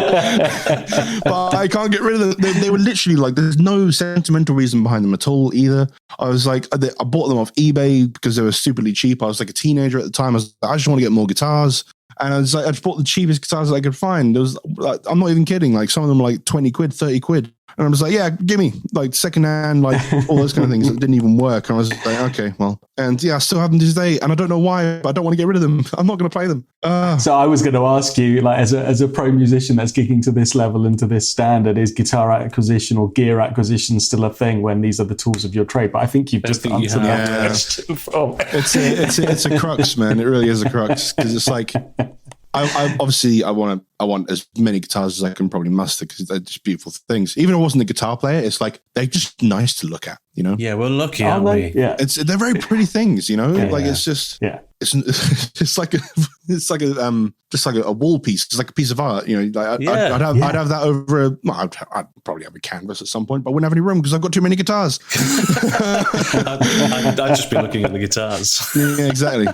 But I can't get rid of them. They were literally like, there's no sentimental reason behind them at all either. I was like, I bought them off eBay because they were stupidly cheap. I was like a teenager at the time. I just want to get more guitars. And I was like, I just bought the cheapest guitars that I could find. I'm not even kidding. Like, some of them were like 20 quid, 30 quid. And And I was like, yeah, give me like secondhand, like all those kind of things that didn't even work. And I was like, okay, well, and yeah, I still have them to this day, and I don't know why, but I don't want to get rid of them. I'm not going to play them. So I was going to ask you, like, as a pro musician that's gigging to this level and to this standard, is guitar acquisition or gear acquisition still a thing when these are the tools of your trade? But I think you've just answered that question. It's a crux, man. It really is a crux, because it's like, I obviously I want as many guitars as I can probably muster, because they're just beautiful things. Even if I wasn't a guitar player, it's like they're just nice to look at, you know. Yeah, we're lucky, aren't we? Yeah, they're very pretty things, you know. It's just it's like a wall piece. It's like a piece of art, you know. Like I'd have that over I'd probably have a canvas at some point, but I wouldn't have any room because I've got too many guitars. I'd just be looking at the guitars. Yeah, exactly.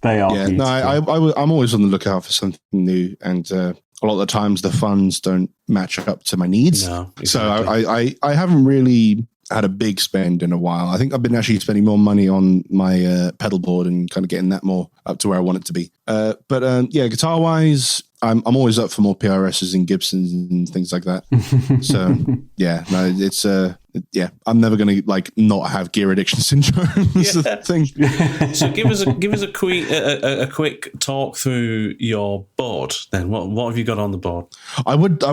They are. Yeah, no, I'm always on the lookout for something new, and a lot of the times the funds don't match up to my needs. No, exactly. So I haven't really had a big spend in a while. I think I've been actually spending more money on my pedal board and kind of getting that more up to where I want it to be. But guitar wise, I'm always up for more PRSs and Gibsons and things like that. So yeah, no, it's I'm never going to like not have gear addiction syndrome. Is the thing. So give us a quick talk through your board. Then what have you got on the board? I would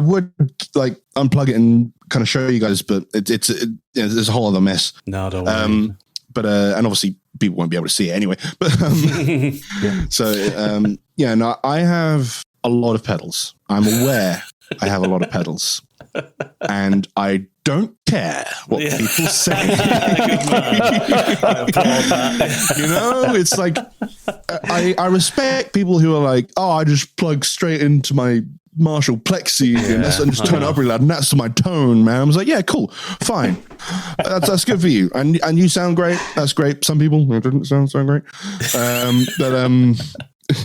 like unplug it and kind of show you guys, but it's a whole other mess. No, don't worry. But and obviously people won't be able to see it anyway. But I have a lot of pedals. I'm aware I have a lot of pedals, and I don't care what people say. You know, it's like I respect people who are like, oh, I just plug straight into my Marshall Plexi and just turn it up really loud, and that's my tone, man. I was like, yeah, cool, fine, that's good for you, and you sound great. That's great. Some people it didn't sound so great,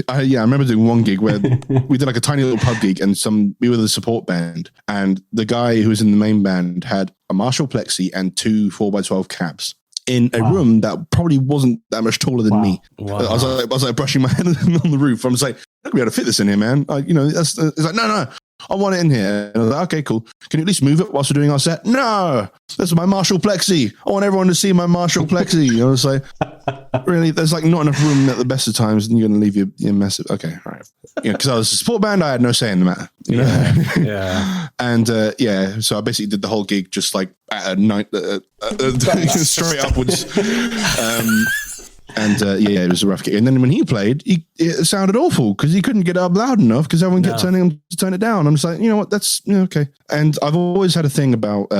I remember doing one gig where we did like a tiny little pub gig, and we were the support band, and the guy who was in the main band had a Marshall Plexi and 2 4x12 cabs in a room that probably wasn't that much taller than me. Wow. I was like brushing my head on the roof. I was like, I'm not gonna be able to fit this in here, man. It's like, no, I want it in here. And I was like, okay, cool. Can you at least move it whilst we're doing our set? No, that's my Marshall Plexi. I want everyone to see my Marshall Plexi. I was like, really? There's like not enough room at the best of times, and you're going to leave your mess. Okay, all right. Because I was a support band, I had no say in the matter. You know? Yeah. And so I basically did the whole gig just like at a night, straight upwards. It was a rough gig. And then when he played, it sounded awful because he couldn't get up loud enough because everyone kept telling him to turn it down. I'm just like, you know what, that's okay. And I've always had a thing about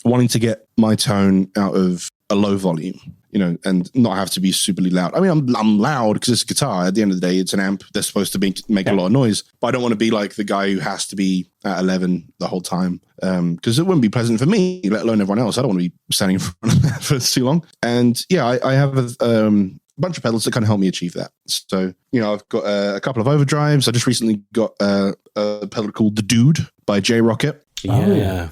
wanting to get my tone out of a low volume, you know, and not have to be superly loud. I mean, I'm loud because it's a guitar. At the end of the day, it's an amp that's supposed to make a lot of noise. But I don't want to be like the guy who has to be at 11 the whole time because it wouldn't be pleasant for me, let alone everyone else. I don't want to be standing in front of that for too long. And yeah, I have a bunch of pedals that kind of help me achieve that. So, you know, I've got a couple of overdrives. I just recently got a pedal called The Dude by J Rocket. Yeah.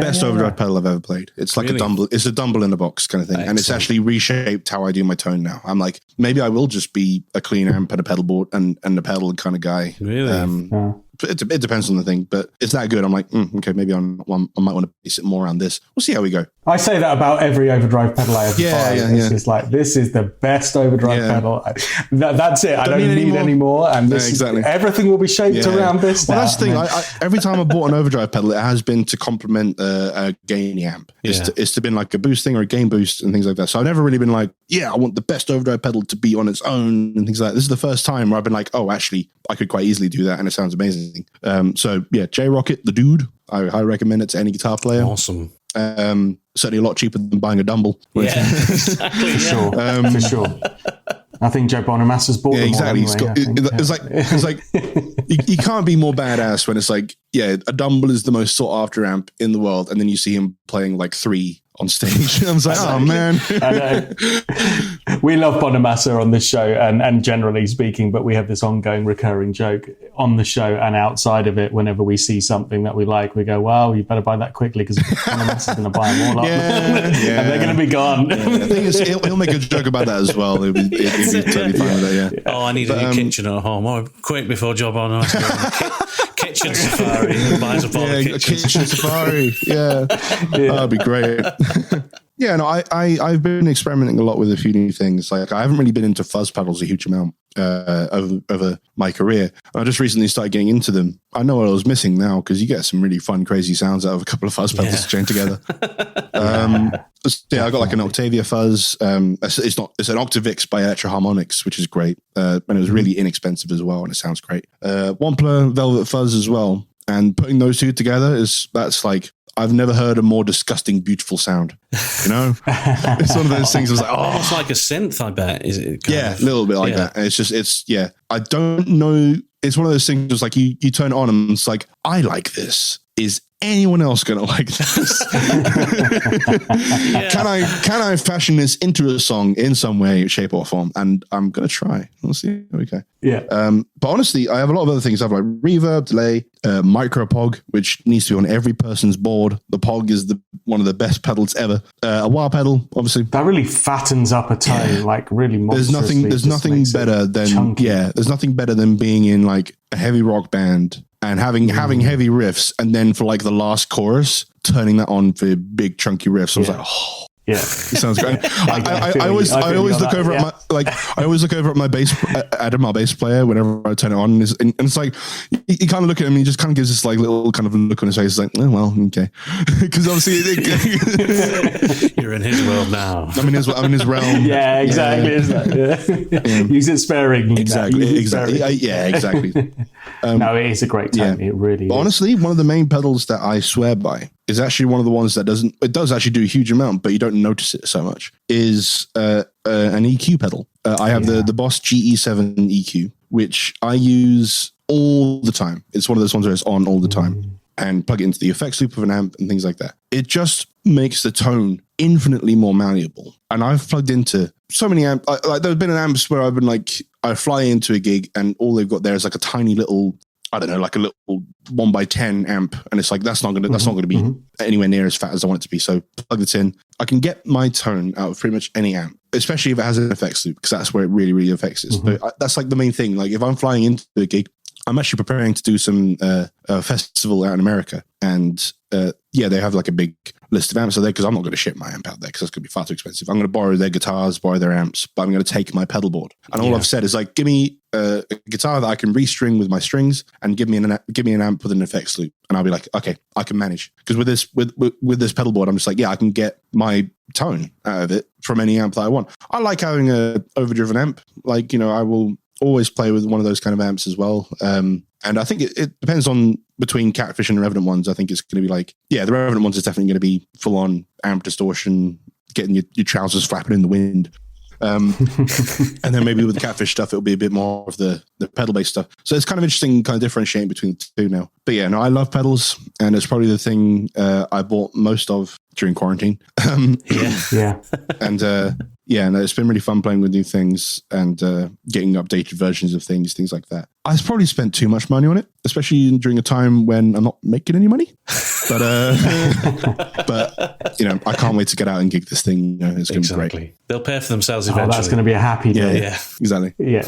Best overdrive pedal I've ever played. It's like a Dumble. It's a Dumble in a box kind of thing. Excellent. And it's actually reshaped how I do my tone now. I'm like, maybe I will just be a clean amp and a pedal board and a pedal kind of guy. Really? It depends on the thing, but it's that good. I'm like, okay, maybe I might want to base it more around this. We'll see how we go. I say that about every overdrive pedal I ever buy. It's just like, this is the best overdrive pedal. That's it. I don't need any more. And everything will be shaped around this. Well, that's the thing. Every time I bought an overdrive pedal, it has been to complement a gain amp. It's to been like a boost thing or a gain boost and things like that. So I've never really been like, I want the best overdrive pedal to be on its own and things like that. This is the first time where I've been like, oh, actually, I could quite easily do that and it sounds amazing. J Rocket, The Dude. I recommend it to any guitar player. Awesome. Certainly a lot cheaper than buying a Dumble. Yeah, exactly. For sure. I think Joe Bonamassa's bought them exactly. All anyway, it's like you can't be more badass when it's like, a Dumble is the most sought after amp in the world, and then you see him playing like 3 on stage. I was like, oh man. We love Bonamassa on this show and generally speaking, but we have this ongoing recurring joke on the show and outside of it. Whenever we see something that we like, we go, wow, you better buy that quickly because Bonamassa's going to buy them all up. And they're going to be gone. The thing is, he'll make a joke about that as well. He'll be totally fine with that, Oh, I need a new kitchen at home. Oh, quick before Joe Bonamassa kitchen safari. Buys up all the a kitchen safari. Yeah. That'd be great. Yeah, no, I've been experimenting a lot with a few new things. Like, I haven't really been into fuzz pedals a huge amount over my career. I just recently started getting into them. I know what I was missing now, because you get some really fun, crazy sounds out of a couple of fuzz pedals chained together. I got like an Octavia fuzz. It's an Octavix by Electro Harmonics, which is great, and it was really inexpensive as well, and it sounds great. Wampler Velvet Fuzz as well, and putting those two together that's like, I've never heard a more disgusting, beautiful sound. You know, it's one of those things. I was like, oh, it's like a synth. I bet is it? A little bit like that. And it's I don't know. It's one of those things. It's like you turn it on and it's like, I like this. Is anyone else going to like this? Can I fashion this into a song in some way, shape, or form? And I'm going to try. We'll see how we go. Yeah. But honestly, I have a lot of other things. I have like reverb, delay, micro pog, which needs to be on every person's board. The pog is one of the best pedals ever. A wah pedal, obviously. That really fattens up a tone, like really monstrously. There's nothing better than chunky. There's nothing better than being in like a heavy rock band and having heavy riffs, and then for like the last chorus, turning that on for big chunky riffs. I was like, oh. Yeah, it sounds great. I always look over at my bass player whenever I turn it on, and it's like you kind of look at him and he just kind of gives this like little kind of look on his face, like, oh well, okay, because obviously you're in his world now. I'm in his realm. Yeah, exactly. Yeah. Use it sparingly. Exactly. No, it is a great tone. It really. But is. Honestly, one of the main pedals that I swear by is actually one of the ones that does actually do a huge amount, but you don't notice it so much, is an EQ pedal. I have the Boss GE7 EQ, which I use all the time. It's one of those ones where it's on all the time, and plug it into the effects loop of an amp and things like that. It just makes the tone infinitely more malleable. And I've plugged into so many amps. Like there's been amps where I've been like, I fly into a gig and all they've got there is like a tiny little, I don't know, like a little 1x10 amp, and it's like that's not gonna be anywhere near as fat as I want it to be. So plug it in. I can get my tone out of pretty much any amp, especially if it has an effects loop, because that's where it really, really affects it. So that's like the main thing. Like if I'm flying into a gig, I'm actually preparing to do some festival out in America, and they have like a big list of amps out there, because I'm not going to ship my amp out there because that's going to be far too expensive. I'm going to borrow their guitars, borrow their amps, but I'm going to take my pedal board. And all I've said is like, give me a guitar that I can restring with my strings, and give me an amp with an effects loop, and I'll be like, okay, I can manage. Because with this pedal board, I'm just like, I can get my tone out of it from any amp that I want. I like having a overdriven amp. Like, I will always play with one of those kind of amps as well. And I think it depends on between Catfish and the Revenant ones. I think it's going to be like, the Revenant ones is definitely going to be full on amp distortion, getting your trousers flapping in the wind. And then maybe with the Catfish stuff, it'll be a bit more of the pedal based stuff. So it's kind of interesting, kind of differentiating between the two now. But I love pedals, and it's probably the thing I bought most of during quarantine. And it's been really fun playing with new things and getting updated versions of things like that. I've probably spent too much money on it, especially during a time when I'm not making any money. But I can't wait to get out and gig this thing. It's going to be great. They'll pay for themselves eventually. That's going to be a happy day. Yeah, exactly. Yeah.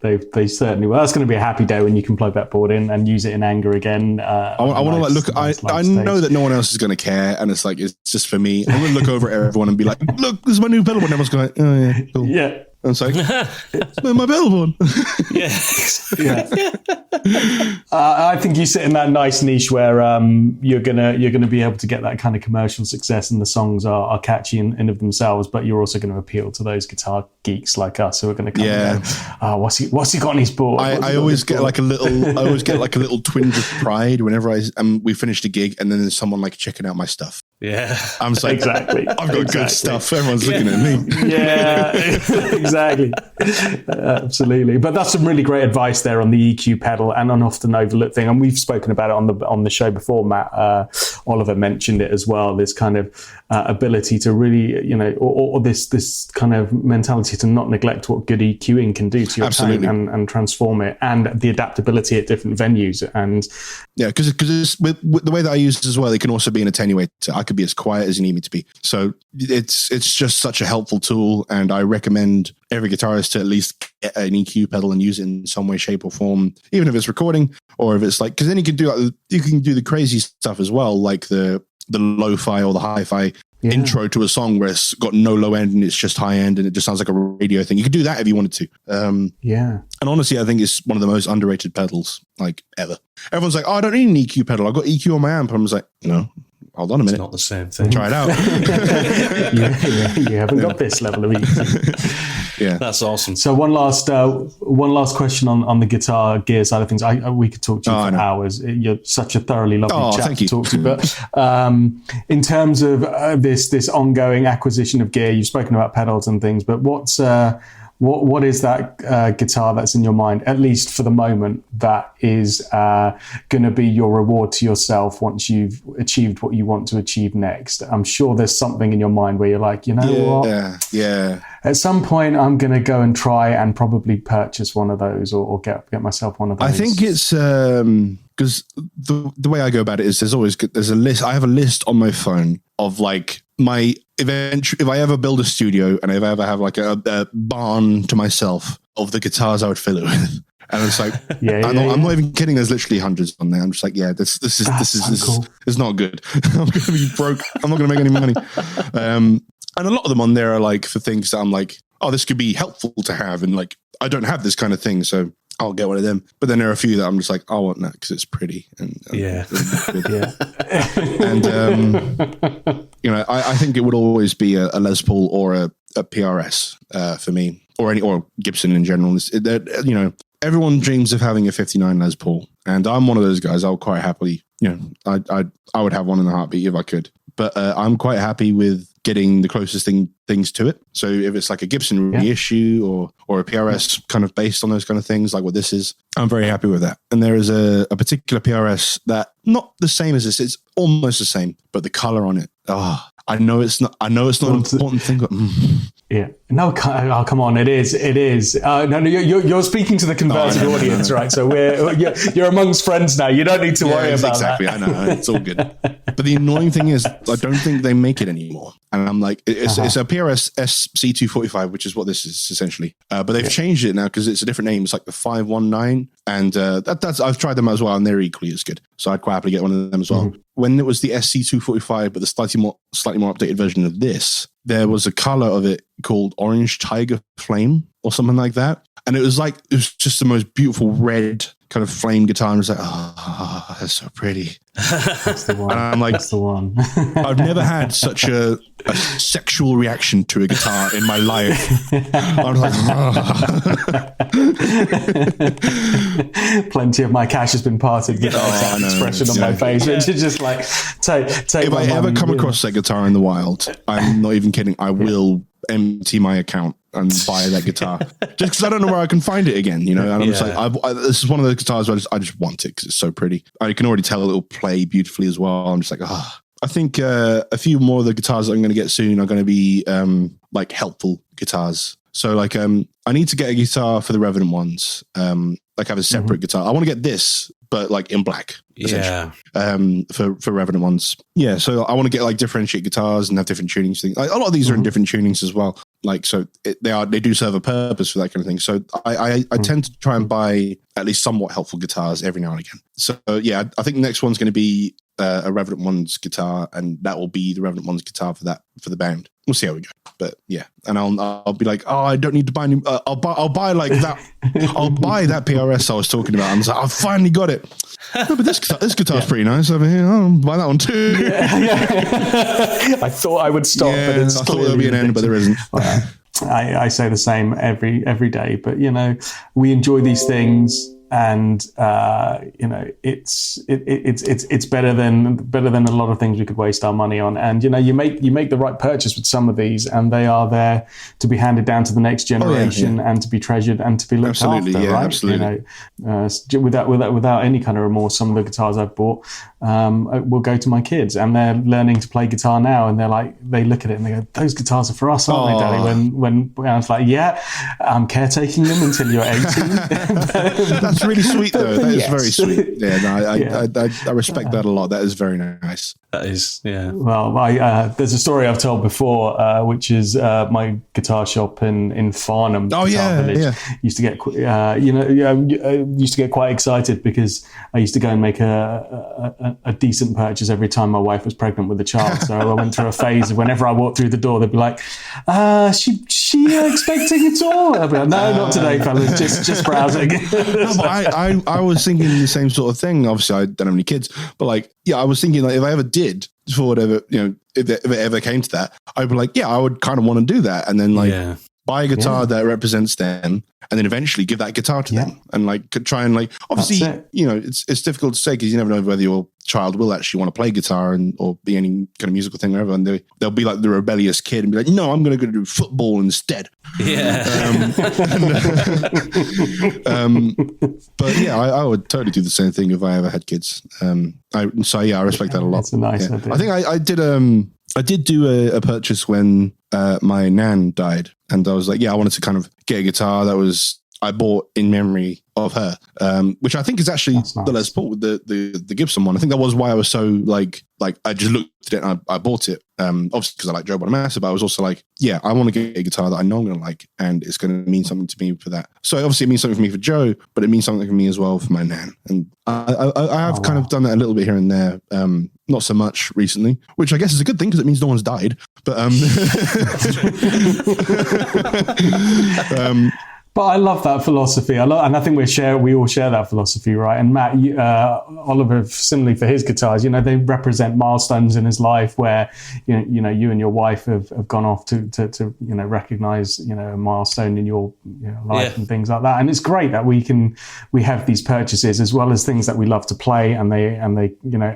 They certainly will. That's going to be a happy day when you can plug that board in and use it in anger again. I want to look. I know that no one else is going to care, and it's like it's just for me. I'm going to look over at everyone and be like, "Look, this is my new pedal board." And everyone's going, "Oh yeah, cool." Yeah. And it's like, my pedal board. I think you sit in that nice niche where you're gonna be able to get that kind of commercial success, and the songs are catchy in of themselves, but you're also going to appeal to those guitar geeks like us who are going to come and go, what's he got on his board? I always get like a little twinge of pride whenever we finish the gig and then there's someone like checking out my stuff. Yeah, I'm just like, exactly. I've got good stuff. Everyone's looking at me. Yeah, exactly. Absolutely. But that's some really great advice there on the EQ pedal, and an often overlooked thing. And we've spoken about it on the show before. Matt Oliver mentioned it as well. This kind of ability to really, or this kind of mentality to not neglect what good EQing can do to your tone and transform it, and the adaptability at different venues. And Yeah, because with the way that I use it as well, it can also be an attenuator. I could be as quiet as you need me to be. So it's just such a helpful tool, and I recommend every guitarist to at least get an EQ pedal and use it in some way, shape, or form, even if it's recording or if it's like, because then you can do the crazy stuff as well, like the lo-fi or the hi-fi intro to a song where it's got no low end and it's just high end and it just sounds like a radio thing. You could do that if you wanted to. And honestly, I think it's one of the most underrated pedals like ever. Everyone's like, oh, I don't need an EQ pedal. I've got EQ on my amp. I was like, no, hold on a minute. It's not the same thing. Try it out. You haven't got this level of EQ. Yeah, that's awesome. So one last question on the guitar gear side of things. We could talk to you for hours. You're such a thoroughly lovely chap to talk to. But in terms of this ongoing acquisition of gear, you've spoken about pedals and things. But what is that guitar that's in your mind, at least for the moment, that is going to be your reward to yourself once you've achieved what you want to achieve next? I'm sure there's something in your mind where you're like, you know what? Yeah. At some point, I'm going to go and try and probably purchase one of those or get myself one of those. I think it's because the way I go about it is there's a list. I have a list on my phone of like my if I ever build a studio and if I ever have like a barn to myself of the guitars I would fill it with. And it's like, I'm not even kidding. There's literally hundreds on there. I'm just like, this is cool. It's not good. I'm going to be broke. I'm not going to make any money. And a lot of them on there are like for things that I'm like, oh, this could be helpful to have. And like, I don't have this kind of thing, so I'll get one of them. But then there are a few that I'm just like, I want that because it's pretty. And I think it would always be a Les Paul or a PRS for me, or Gibson in general. Everyone dreams of having a 59 Les Paul, and I'm one of those guys. I'll quite happily, I would have one in a heartbeat if I could. But I'm quite happy with getting the closest things to it. So if it's like a Gibson reissue or a PRS kind of based on those kind of things, like what this is, I'm very happy with that. And there is a particular PRS that not the same as this. It's almost the same, but the color on it. I know it's not an important thing, but yeah. No, come on. It is. No, you're speaking to the converted audience, right? So you're amongst friends now. You don't need to worry about exactly. that. I know. It's all good. But the annoying thing is, I don't think they make it anymore. And I'm like, it's a PRS SC245, which is what this is essentially. But they've changed it now because it's a different name. It's like the 519. And that's I've tried them as well, and they're equally as good. So I'd quite happily get one of them as well. Mm-hmm. When it was the SC245, but the slightly more updated version of this, there was a color of it called Orange Tiger Flame or something like that. And it was just the most beautiful red kind of flame guitar. And I was like, oh, that's so pretty. That's the one. And I'm like, that's the one. I've never had such a sexual reaction to a guitar in my life. I was like, oh. Plenty of my cash has been parted with that expression on my face, which is just like, take if I ever come across that guitar in the wild, I'm not even kidding, I will empty my account and buy that guitar just because I don't know where I can find it again, And I'm just like, this is one of the guitars where I just want it because it's so pretty. I can already tell it'll play beautifully as well. I'm just like, I think a few more of the guitars that I'm going to get soon are going to be like helpful guitars. So like I need to get a guitar for the Revenant ones. Like have a separate guitar. I want to get this, but like in black. Yeah. For Revenant ones. Yeah. So I want to get like differentiate guitars and have different tunings. Like, a lot of these are in different tunings as well. Like, so they do serve a purpose for that kind of thing. So I tend to try and buy at least somewhat helpful guitars every now and again. So yeah, I think the next one's going to be a Revenant One's guitar, and that will be the Revenant One's guitar for the band. We'll see how we go. But yeah, and I'll be like, I don't need to buy any. I'll buy like that. I'll buy that PRS I was talking about. I'm just like, I finally got it. No, but this guitar's pretty nice over here. I'll buy that one too. I thought I would stop, but it's I thought there'd be an end, but there isn't. I say the same every day, but we enjoy these things, and it's better than a lot of things we could waste our money on. And you make the right purchase with some of these, and they are there to be handed down to the next generation and to be treasured and to be looked after. Right? Absolutely. Without any kind of remorse, some of the guitars I've bought will go to my kids, and they're learning to play guitar now, and they look at it and they go, "Those guitars are for us, aren't they, Daddy?" When I was like, "Yeah, I'm caretaking them until you're 18." That's That's really sweet, though. That is very sweet. Yeah, no, I respect that a lot. That is very nice. That is, yeah. Well, there's a story I've told before, which is my guitar shop in Farnham. Oh yeah, Village. Used to get, used to get quite excited because I used to go and make a decent purchase every time my wife was pregnant with a child. So I went through a phase of whenever I walked through the door, they'd be like, she expecting at all? I'd be like, no, not today, fellas. Just browsing. No, but I was thinking the same sort of thing. Obviously, I don't have any kids, but like, yeah, I was thinking like if I ever did, for whatever, if it ever came to that, I'd be like, yeah, I would kind of want to do that, and then like buy a guitar that represents them, and then eventually give that guitar to them, and like try and like obviously it's difficult to say because you never know whether your child will actually want to play guitar or be any kind of musical thing or whatever, and they'll be like the rebellious kid and be like, no, I'm going to go do football instead. Yeah. But yeah, I would totally do the same thing if I ever had kids. I respect that a lot. That's a nice idea. I think I did do a purchase when my nan died, and I was like, I wanted to kind of get a guitar that I bought in memory of her, which I think is actually the Les Paul, the Gibson one. I think that was why I was so like I just looked at it and I bought it. Obviously because I like Joe Bonamassa, but I was also like, I want to get a guitar that I know I'm going to like, and it's going to mean something to me for that. So obviously it means something for me for Joe, but it means something for me as well for my nan. And I have kind of done that a little bit here and there. Not so much recently, which I guess is a good thing because it means no one's died. But But I love that philosophy. And I think we all share that philosophy, right? And Matt, Oliver, similarly for his guitars, they represent milestones in his life where, you and your wife have gone off to recognize, a milestone in your life and things like that. And it's great that we have these purchases as well as things that we love to play, and they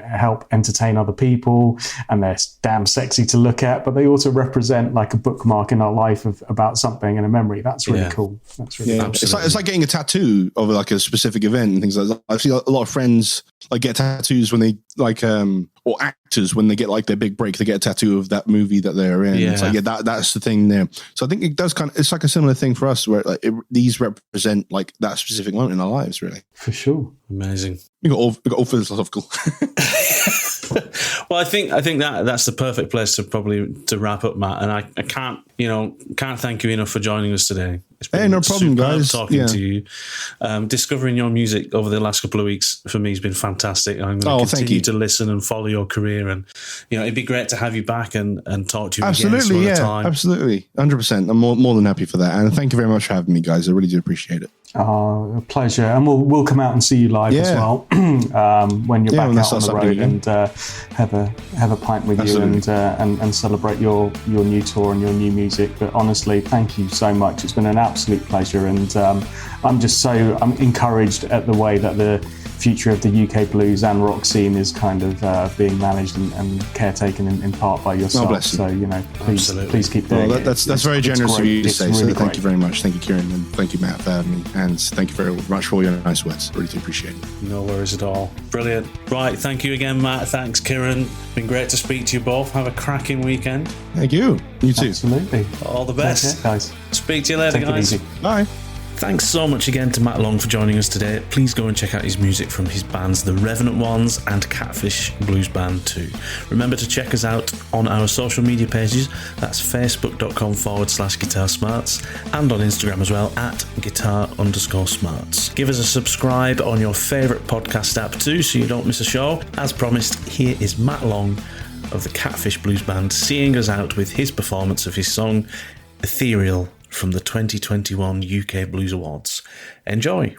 help entertain other people, and they're damn sexy to look at, but they also represent like a bookmark in our life about something and a memory. That's really cool. It's like getting a tattoo of like a specific event and things like that. I see a lot of friends like get tattoos when they like or actors when they get like their big break, they get a tattoo of that movie that they're in. It's like that's the thing there. So I think it does it's like a similar thing for us where like these represent like that specific moment in our lives, really. For sure. Amazing. We got all philosophical. Well, I think that's the perfect place to wrap up, Matt. And I can't thank you enough for joining us today. It's been no problem, guys. Talking to you, discovering your music over the last couple of weeks for me has been fantastic. I'm going to continue to listen and follow your career, and it'd be great to have you back and talk to you again some other time. Absolutely, 100%. I'm more than happy for that, and thank you very much for having me, guys. I really do appreciate it. A pleasure, and we'll come out and see you live as well when you're back out on the road, and have a pint with you and celebrate your new tour and your new music. But honestly, thank you so much. It's been an absolute pleasure, and I'm encouraged at the way that the future of the UK blues and rock scene is kind of being managed and caretaken in part by yourself. Bless you. So please keep doing it. That's very generous of you to say. So thank you very much. Thank you, Kiran, and thank you, Matt, for having me. And thank you very much for all your nice words. Really do appreciate it. No worries at all. Brilliant. Right, thank you again, Matt. Thanks, Kiran. Been great to speak to you both. Have a cracking weekend. Thank you. You too. Absolutely. All the best. Take care, guys. Speak to you later, guys. It easy. Bye. Thanks so much again to Matt Long for joining us today. Please go and check out his music from his bands The Revenant Ones and Catfish Blues Band 2. Remember to check us out on our social media pages. That's facebook.com/Guitar Smarts and on Instagram as well @guitar_smarts. Give us a subscribe on your favourite podcast app too so you don't miss a show. As promised, here is Matt Long of the Catfish Blues Band seeing us out with his performance of his song Ethereal from the 2021 UK Blues Awards. Enjoy!